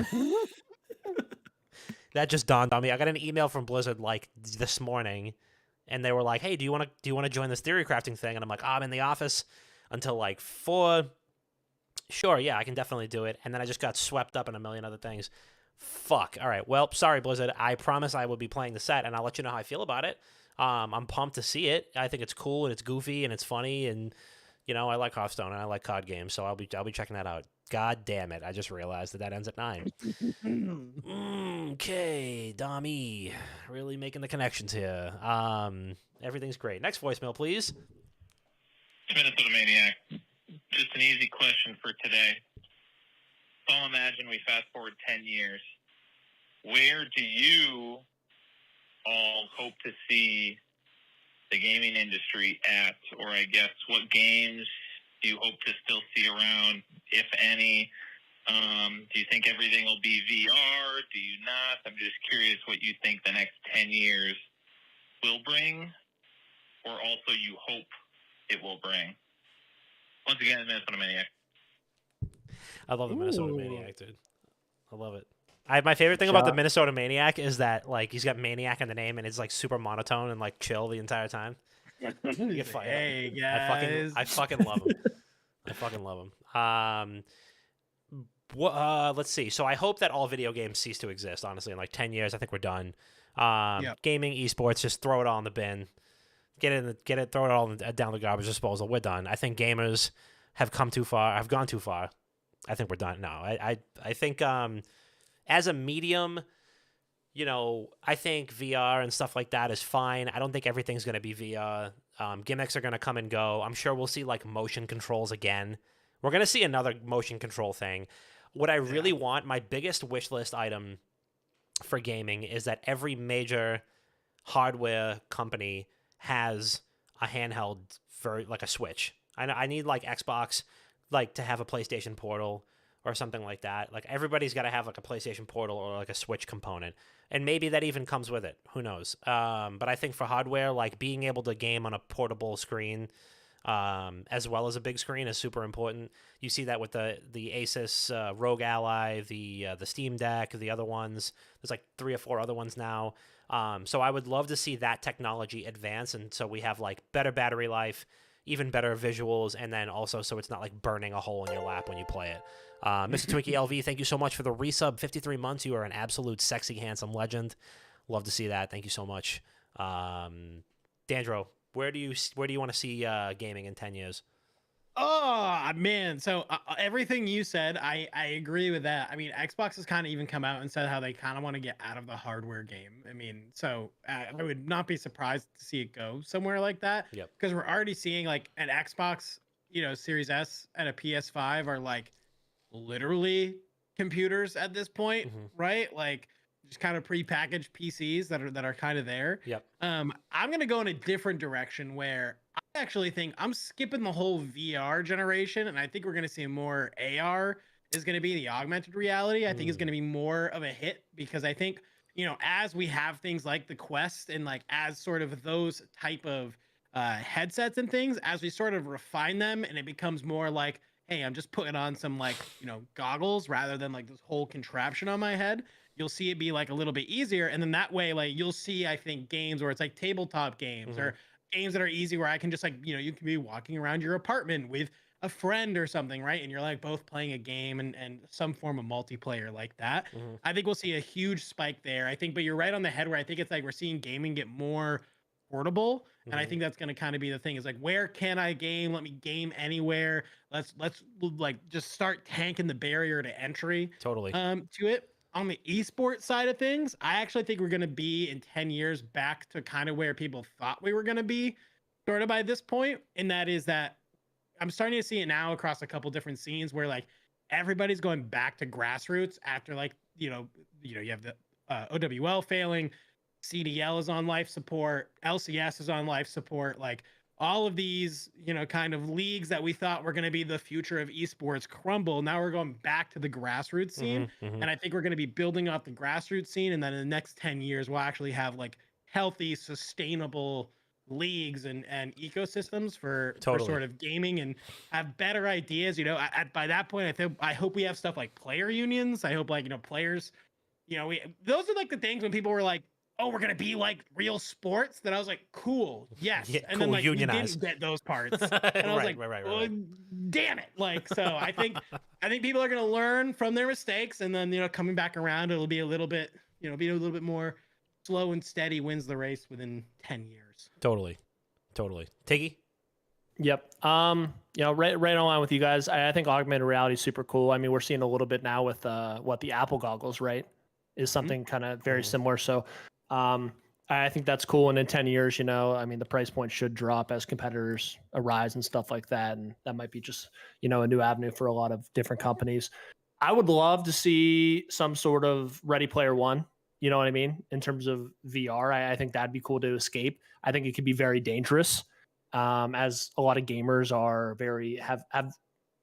B: That just dawned on me. I got an email from Blizzard like this morning, and they were like, "Hey, do you want to join this theory crafting thing?" And I'm like, "I'm in the office until like 4. Sure, yeah, I can definitely do it." And then I just got swept up in a million other things. Fuck. All right. Well, sorry, Blizzard. I promise I will be playing the set, and I'll let you know how I feel about it. I'm pumped to see it. I think it's cool and it's goofy and it's funny, and I like Hearthstone and I like card games, so I'll be checking that out. God damn it! I just realized that ends at 9. Okay, Dami, really making the connections here. Everything's great. Next voicemail, please.
F: Minnesota Maniac. Just an easy question for today. So I'll imagine we fast forward 10 years. Where do you all hope to see the gaming industry at? Or I guess what games do you hope to still see around, if any? Do you think everything will be VR? Do you not? I'm just curious what you think the next 10 years will bring, or also you hope it will bring. Once again, Minnesota Maniac.
B: I love the Minnesota
A: Ooh.
B: Maniac, dude. I love it. My favorite thing about the Minnesota Maniac is that like he's got Maniac in the name and it's like super monotone and like chill the entire time. You get fired.
A: Hey guys,
B: I fucking love him. I fucking love him. Let's see. So I hope that all video games cease to exist. Honestly, in like 10 years, I think we're done.
A: Yep.
B: Gaming, esports, just throw it all in the bin. Throw it all down the garbage disposal. We're done. I think gamers have come too far. Have gone too far. I think we're done. No, I think as a medium, you know, I think VR and stuff like that is fine. I don't think everything's going to be VR. Gimmicks are going to come and go. I'm sure we'll see like motion controls again. We're going to see another motion control thing. What I really want, my biggest wish list item for gaming is that every major hardware company has a handheld for like a Switch. I need like Xbox like to have a PlayStation Portal or something like that. Like everybody's got to have like a PlayStation Portal or like a Switch component. And maybe that even comes with it. Who knows? But I think for hardware, like being able to game on a portable screen as well as a big screen is super important. You see that with the Asus Rogue Ally, the Steam Deck, the other ones. There's like 3 or 4 other ones now. So I would love to see that technology advance, and so we have like better battery life, even better visuals, and then also so it's not like burning a hole in your lap when you play it. Mr. Twinkie LV, thank you so much for the resub. 53 months. You are an absolute sexy, handsome legend. Love to see that. Thank you so much. Dandro, where do you want to see gaming in 10 years?
A: Oh man, so everything you said, I agree with that. I mean, Xbox has kind of even come out and said how they kind of want to get out of the hardware game. I mean, so I would not be surprised to see it go somewhere like that.
B: Yep.
A: Because we're already seeing like an Xbox, Series S and a PS5 are like literally computers at this point, right? Like just kind of prepackaged PCs that are kind of there.
B: Yep.
A: I'm gonna go in a different direction where I actually think I'm skipping the whole VR generation, and I think we're gonna see more AR is gonna be the augmented reality. I think is gonna be more of a hit because I think as we have things like the Quest and like as sort of those type of headsets and things, as we sort of refine them and it becomes more like, hey, I'm just putting on some like goggles rather than like this whole contraption on my head. You'll see it be like a little bit easier. And then that way, like you'll see, I think, games where it's like tabletop games or games that are easy where I can just like, you can be walking around your apartment with a friend or something, right? And you're like both playing a game and some form of multiplayer like that. I think we'll see a huge spike there. I think, but you're right on the head where I think it's like we're seeing gaming get more portable. And I think that's going to kind of be the thing is like, where can I game? Let me game anywhere. Let's like just start tanking the barrier to entry
B: Totally.
A: to it. On the esports side of things, I actually think we're going to be in 10 years back to kind of where people thought we were going to be sort of by this point. And that is that I'm starting to see it now across a couple different scenes where like everybody's going back to grassroots after like, you have the OWL failing, CDL is on life support, LCS is on life support, like all of these, kind of leagues that we thought were going to be the future of esports crumble. Now we're going back to the grassroots scene. And I think we're going to be building up the grassroots scene. And then in the next 10 years, we'll actually have like healthy, sustainable leagues and ecosystems for sort of gaming and have better ideas. By that point, I hope we have stuff like player unions. I hope like, players, those are like the things when people were like, oh, we're gonna be like real sports. That I was like, cool, yes.
B: Yeah,
A: and
B: cool,
A: then like
B: unionize.
A: we didn't get those parts, and I was like,
B: right.
A: oh, damn it. Like, so I think people are gonna learn from their mistakes, and then coming back around, it'll be a little bit, be a little bit more slow and steady. Wins the race within 10 years.
B: Totally. Tiggy.
D: Yep. Right on line with you guys. I think augmented reality is super cool. I mean, we're seeing a little bit now with the Apple goggles, right? Is something kind of very similar. So, I think that's cool. And in 10 years, I mean, the price point should drop as competitors arise and stuff like that. And that might be just, a new avenue for a lot of different companies. I would love to see some sort of Ready Player One, you know what I mean? In terms of VR, I think that'd be cool to escape. I think it could be very dangerous, as a lot of gamers have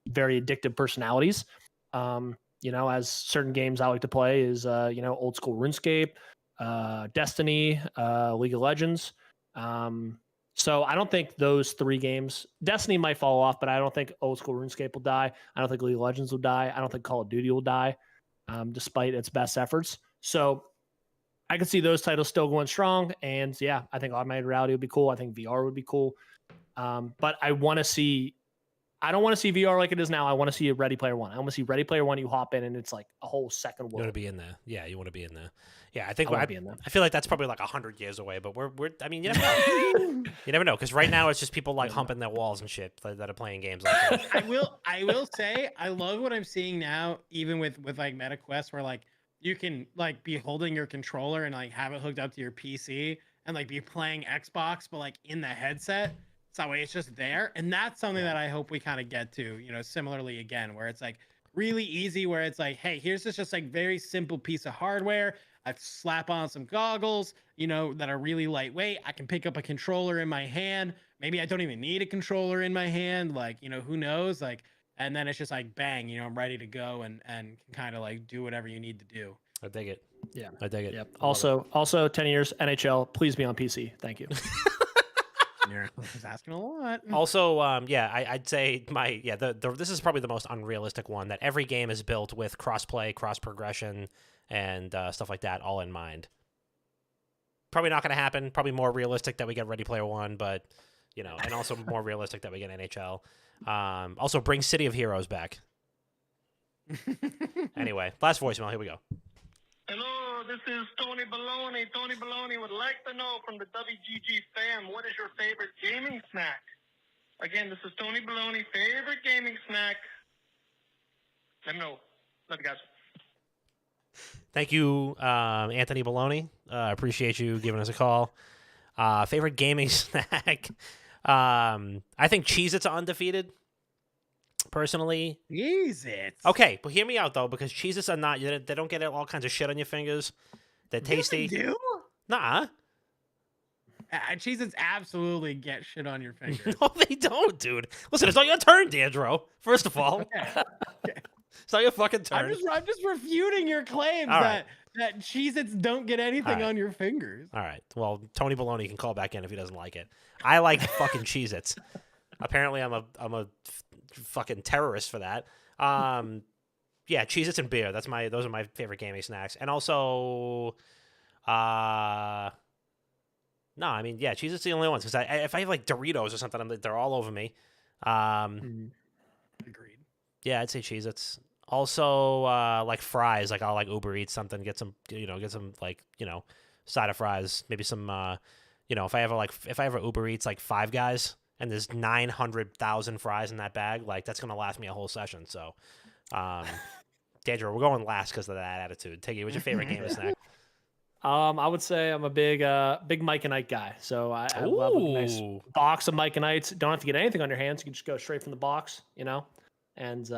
D: very addictive personalities. As certain games I like to play is, old school RuneScape, Destiny, League of Legends. So I don't think those 3 games, Destiny might fall off, but I don't think old school RuneScape will die. I don't think League of Legends will die. I don't think Call of Duty will die, despite its best efforts. So I could see those titles still going strong. And yeah, I think augmented reality would be cool. I think VR would be cool. But I don't want to see VR like it is now. I want to see a Ready Player One. I want to see Ready Player One. You hop in and it's like a whole second world.
B: You want to be in there. Yeah, you want to be in there. Yeah, I think
D: I wanna be in there.
B: I feel like that's probably like 100 years away, but we're I mean, you never know. You never know, because right now it's just people like humping their walls and shit that are playing games like that.
A: I will say I love what I'm seeing now, even with like MetaQuest, where like you can like be holding your controller and like have it hooked up to your PC and like be playing Xbox, but like in the headset. So that way it's just there. And that's something that I hope we kind of get to, similarly again, where it's like really easy, where it's like, hey, here's this just like very simple piece of hardware. I slap on some goggles, that are really lightweight. I can pick up a controller in my hand. Maybe I don't even need a controller in my hand. Like, who knows? Like, and then it's just like, bang, I'm ready to go and can kind of like do whatever you need to do.
B: I dig it.
D: Yeah.
B: I dig it.
D: Yep. Also 10 years NHL, please be on PC. Thank you.
A: I was asking a lot.
B: Also, I'd say this is probably the most unrealistic one, that every game is built with cross-play, cross-progression, and stuff like that all in mind. Probably not going to happen. Probably more realistic that we get Ready Player One, but, and also more realistic that we get NHL. Also, bring City of Heroes back. Anyway, last voicemail. Here we go.
G: Hello, this is Tony Baloney. Tony Baloney would like to know from the WGG fam, what is your favorite gaming snack? Again, this is Tony Baloney, favorite gaming snack. Let me know. Love you guys.
B: Thank you, Anthony Baloney. Appreciate you giving us a call. Favorite gaming snack? I think Cheez-Its are undefeated. Personally,
A: Cheez-Its.
B: Okay, but hear me out though, because Cheez-Its are not. They don't get all kinds of shit on your fingers. They're tasty.
A: Yes, they do?
B: Nah.
A: Cheez-Its absolutely get shit on your fingers.
B: No, they don't, dude. Listen, it's not your turn, Dandro. First of all,
A: Okay.
B: it's not your fucking turn.
A: I'm just refuting your claims
B: All right.
A: that Cheez-Its don't get anything
B: right.
A: on your fingers.
B: All right. Well, Tony Baloney can call back in if he doesn't like it. I like fucking Cheez-Its. Apparently, I'm a fucking terrorist for that. Yeah, Cheez-Its and beer. Those are my favorite gaming snacks. And also, no, I mean, yeah, Cheez-Its the only ones, because if I have like Doritos or something, they're all over me.
A: Agreed.
B: Yeah, I'd say Cheez-Its. Also, like fries, like I'll like Uber Eats something, get some like side of fries, maybe some if I ever Uber Eats like Five Guys and there's 900,000 fries in that bag, like that's gonna last me a whole session. So, Dandro, we're going last because of that attitude. Tiggy, what's your favorite gaming snack?
D: I would say I'm a big Mike and Ike guy. So I love a nice box of Mike and Ikes. Don't have to get anything on your hands. You can just go straight from the box, and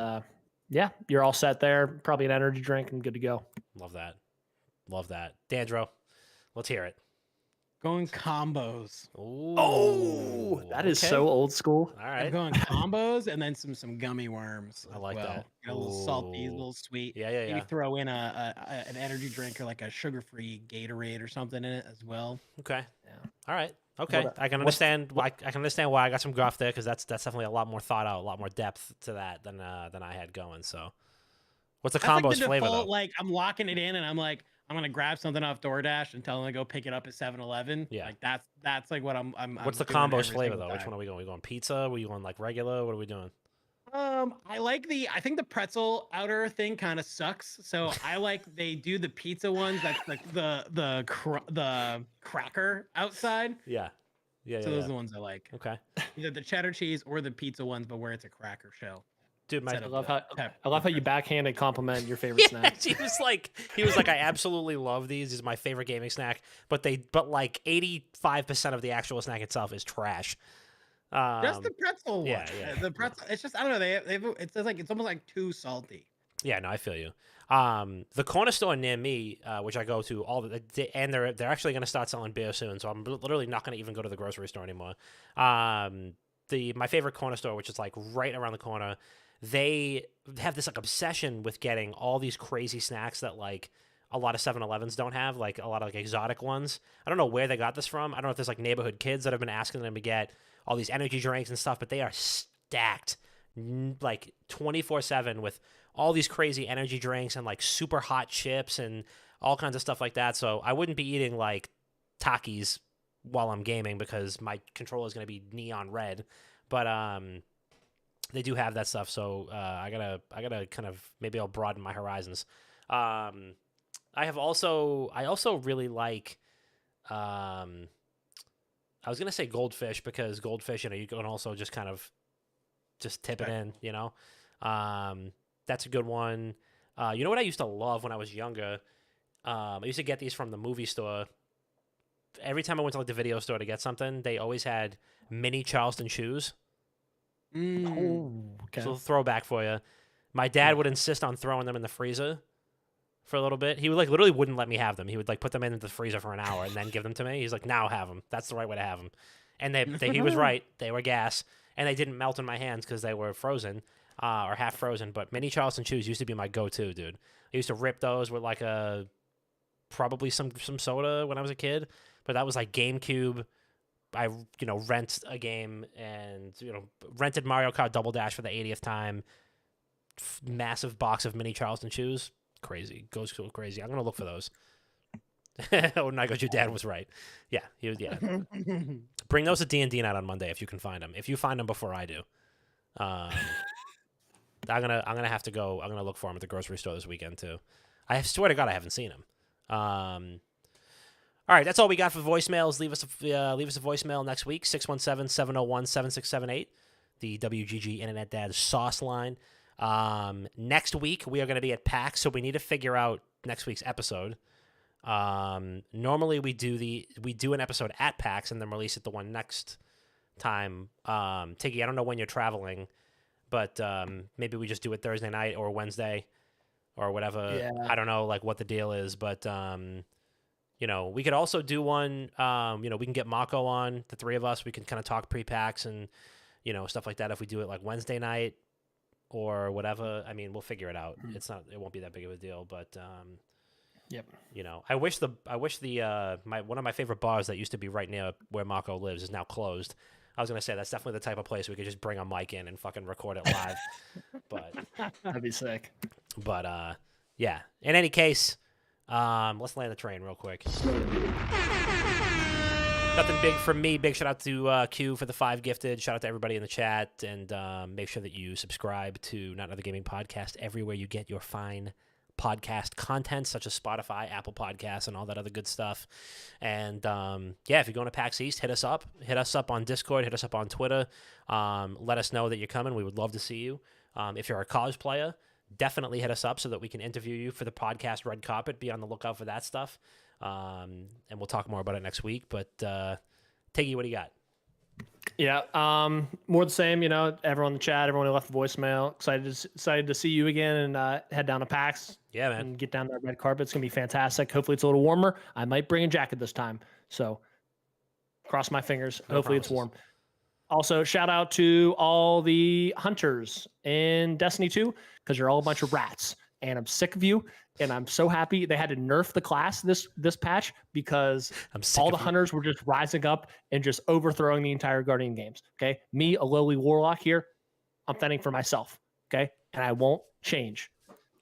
D: yeah, you're all set there. Probably an energy drink and good to go.
B: Love that. Dandro, let's hear it.
A: Going combos.
B: Ooh,
D: that is so old school.
B: All
A: I'm
B: right.
A: going combos and then some gummy worms.
B: I like
A: as well.
B: that.
A: Get a little salty, a
B: Ooh.
A: little sweet.
B: Yeah.
A: Maybe throw in an energy drink or like a sugar-free Gatorade or something in it as well.
B: Okay.
D: Yeah.
B: All right. Okay. I can understand. I can understand why I got some guff there, because that's definitely a lot more thought out, a lot more depth to that than I had going. So, what's the
A: That's like
B: combos
A: the
B: flavor
A: default,
B: though?
A: like I'm locking it in and I'm like, I'm gonna grab something off DoorDash and tell them to go pick it up at 7-Eleven.
B: Yeah.
A: Like that's like what I'm
B: What's the
A: doing
B: combos
A: every
B: flavor
A: single
B: though? Which
A: time.
B: one are we going? Are we going pizza? Are we going like regular? What are we doing?
A: I think the pretzel outer thing kind of sucks. So I like they do the pizza ones that's like the cracker outside.
B: Yeah.
A: So those are the ones I like.
B: Okay.
A: Either the cheddar cheese or the pizza ones, but where it's a cracker shell.
B: Dude,
A: instead
D: I
A: of
D: love
A: the
D: how
A: pep-
D: I love how you backhanded compliment your favorite snack.
B: he was like, I absolutely love these. This is my favorite gaming snack. But like 85% of the actual snack itself is trash.
A: Just the pretzel one.
B: yeah, yeah.
A: The pretzel. It's just I don't know. It's almost like too salty.
B: Yeah, no, I feel you. The corner store near me, which I go to and they're actually going to start selling beer soon, so I'm literally not going to even go to the grocery store anymore. My favorite corner store, which is like right around the corner, they have this like obsession with getting all these crazy snacks that like a lot of 7-Elevens don't have, like a lot of like exotic ones. I don't know where they got this from. I don't know if there's like neighborhood kids that have been asking them to get all these energy drinks and stuff, but they are stacked like 24/7 with all these crazy energy drinks and like super hot chips and all kinds of stuff like that. So I wouldn't be eating like Takis while I'm gaming because my controller is going to be neon red. But they do have that stuff, so I gotta kind of, maybe I'll broaden my horizons. I also really like I was gonna say Goldfish, because Goldfish, you can also just kind of just tip it in, that's a good one. You know what I used to love when I was younger? I used to get these from the movie store. Every time I went to like the video store to get something, they always had mini Charleston shoes.
D: Okay.
B: So throwback for you. My dad would insist on throwing them in the freezer for a little bit. He would like literally wouldn't let me have them. He would like put them into the freezer for an hour and then give them to me. He's like, "Now have them. That's the right way to have them." And he was right. They were gas, and they didn't melt in my hands because they were frozen or half frozen. But mini Charleston shoes used to be my go-to, dude. I used to rip those with like probably some soda when I was a kid. But that was like GameCube. I rent a game and rented Mario Kart Double Dash for the 80th time. Massive box of mini Charleston shoes. Crazy. Goes so crazy. I'm gonna look for those. Oh, Nigel, your dad was right. Yeah, he was. Yeah. Bring those to D&D night on Monday if you can find them. If you find them before I do, I'm gonna have to go. I'm gonna look for them at the grocery store this weekend too. I swear to God, I haven't seen them. All right, that's all we got for voicemails. Leave us a voicemail next week, 617-701-7678, the WGG Internet Dad sauce line. Next week, we are going to be at PAX, so we need to figure out next week's episode. Normally, we do an episode at PAX and then release it the one next time. Tiggy, I don't know when you're traveling, but maybe we just do it Thursday night or Wednesday or whatever.
D: Yeah.
B: I don't know like what the deal is, but we could also do one, we can get Mako on, the three of us. We can kind of talk pre-PAX and, stuff like that if we do it like Wednesday night or whatever. I mean, we'll figure it out. It won't be that big of a deal, but,
D: Yep.
B: I wish one of my favorite bars that used to be right near where Mako lives is now closed. I was going to say that's definitely the type of place we could just bring a mic in and fucking record it live, but
D: That'd be sick.
B: But, yeah, in any case, let's land the train real quick. Nothing big from me. Big shout out to Q for the 5 gifted. Shout out to everybody in the chat, and make sure that you subscribe to Not Another Gaming Podcast everywhere you get your fine podcast content, such as Spotify, Apple Podcasts, and all that other good stuff. And if you're going to PAX East, hit us up. Hit us up on Discord. Hit us up on Twitter. Let us know that you're coming. We would love to see you. If you're a cosplayer, definitely hit us up so that we can interview you for the podcast Red Carpet. Be on the lookout for that stuff. And we'll talk more about it next week. But Tiggy, what do you got?
D: Yeah, more the same. Everyone in the chat, everyone who left a voicemail, excited to see you again and head down to PAX.
B: Yeah, man.
D: And get down that red carpet. It's gonna be fantastic. Hopefully, it's a little warmer. I might bring a jacket this time. So, cross my fingers.
B: No
D: Hopefully,
B: promises.
D: it's warm. Also, shout out to all the hunters in Destiny 2 because you're all a bunch of rats, and I'm sick of you. And I'm so happy they had to nerf the class this patch because
B: I'm sick
D: all
B: of
D: the
B: you.
D: hunters were just rising up and just overthrowing the entire Guardian games. Okay, me, a lowly warlock here, I'm fending for myself. Okay, and I won't change,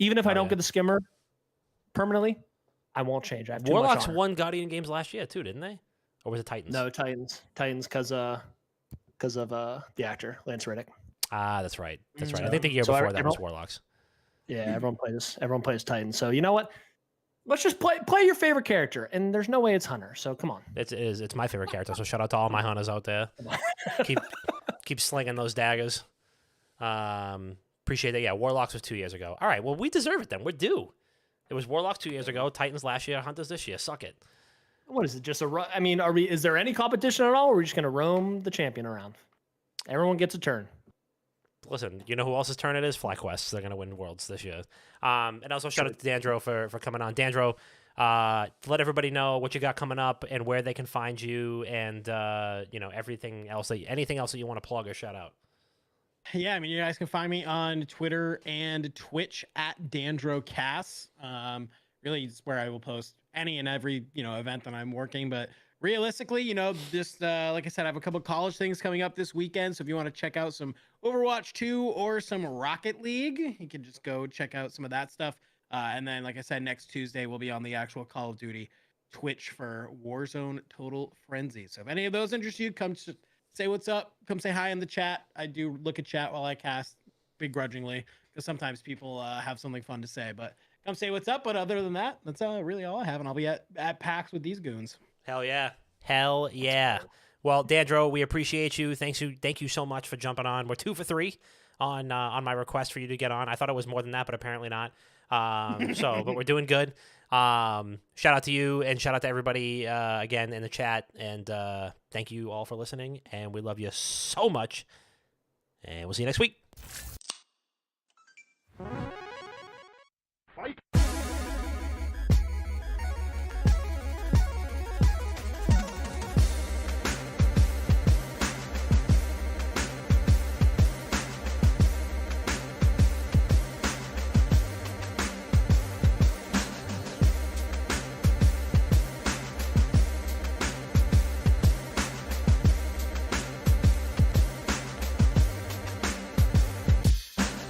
D: even if I don't
B: yeah.
D: get the skimmer permanently. I won't change. I have too much
B: Warlocks
D: honor.
B: won Guardian games last year too, didn't they? Or was it Titans?
D: No, Titans because of the actor Lance Reddick.
B: Ah, that's right. That's right. I
D: So-
B: think the year
D: so
B: before that was
D: everyone-
B: Warlocks.
D: Yeah, everyone plays Titans. So you know what? Let's just play your favorite character, and there's no way it's Hunter. So come on.
B: It's my favorite character. So shout out to all my hunters out there. keep slinging those daggers. Appreciate that. Yeah, Warlocks was 2 years ago. All right, well, we deserve it then. We're due. It was Warlocks 2 years ago, Titans last year, Hunters this year. Suck it.
D: What is it? Just I mean, is there any competition at all? Or are we just going to roam the champion around? Everyone gets a turn.
B: Listen, you know who else's turn it is? FlyQuest. They're going to win Worlds this year. And also shout out to Dandro for coming on. Dandro, let everybody know what you got coming up and where they can find you and, anything else that you want to plug or shout out.
A: Yeah, I mean, you guys can find me on Twitter and Twitch at DandroCass. Really, it's where I will post any and every, event that I'm working. But realistically, just like I said, I have a couple college things coming up this weekend. So if you want to check out some Overwatch 2 or some Rocket League, you can just go check out some of that stuff. And then, like I said, next Tuesday, we'll be on the actual Call of Duty Twitch for Warzone Total Frenzy. So if any of those interest you, come say what's up. Come say hi in the chat. I do look at chat while I cast begrudgingly because sometimes people have something fun to say. But come say what's up. But other than that, that's really all I have. And I'll be at PAX with these goons.
B: Hell yeah. Hell yeah. Well, Dandro, we appreciate you. Thank you so much for jumping on. We're 2 for 3 on my request for you to get on. I thought it was more than that, but apparently not. But we're doing good. Shout out to you and shout out to everybody again in the chat. And thank you all for listening. And we love you so much. And we'll see you next week.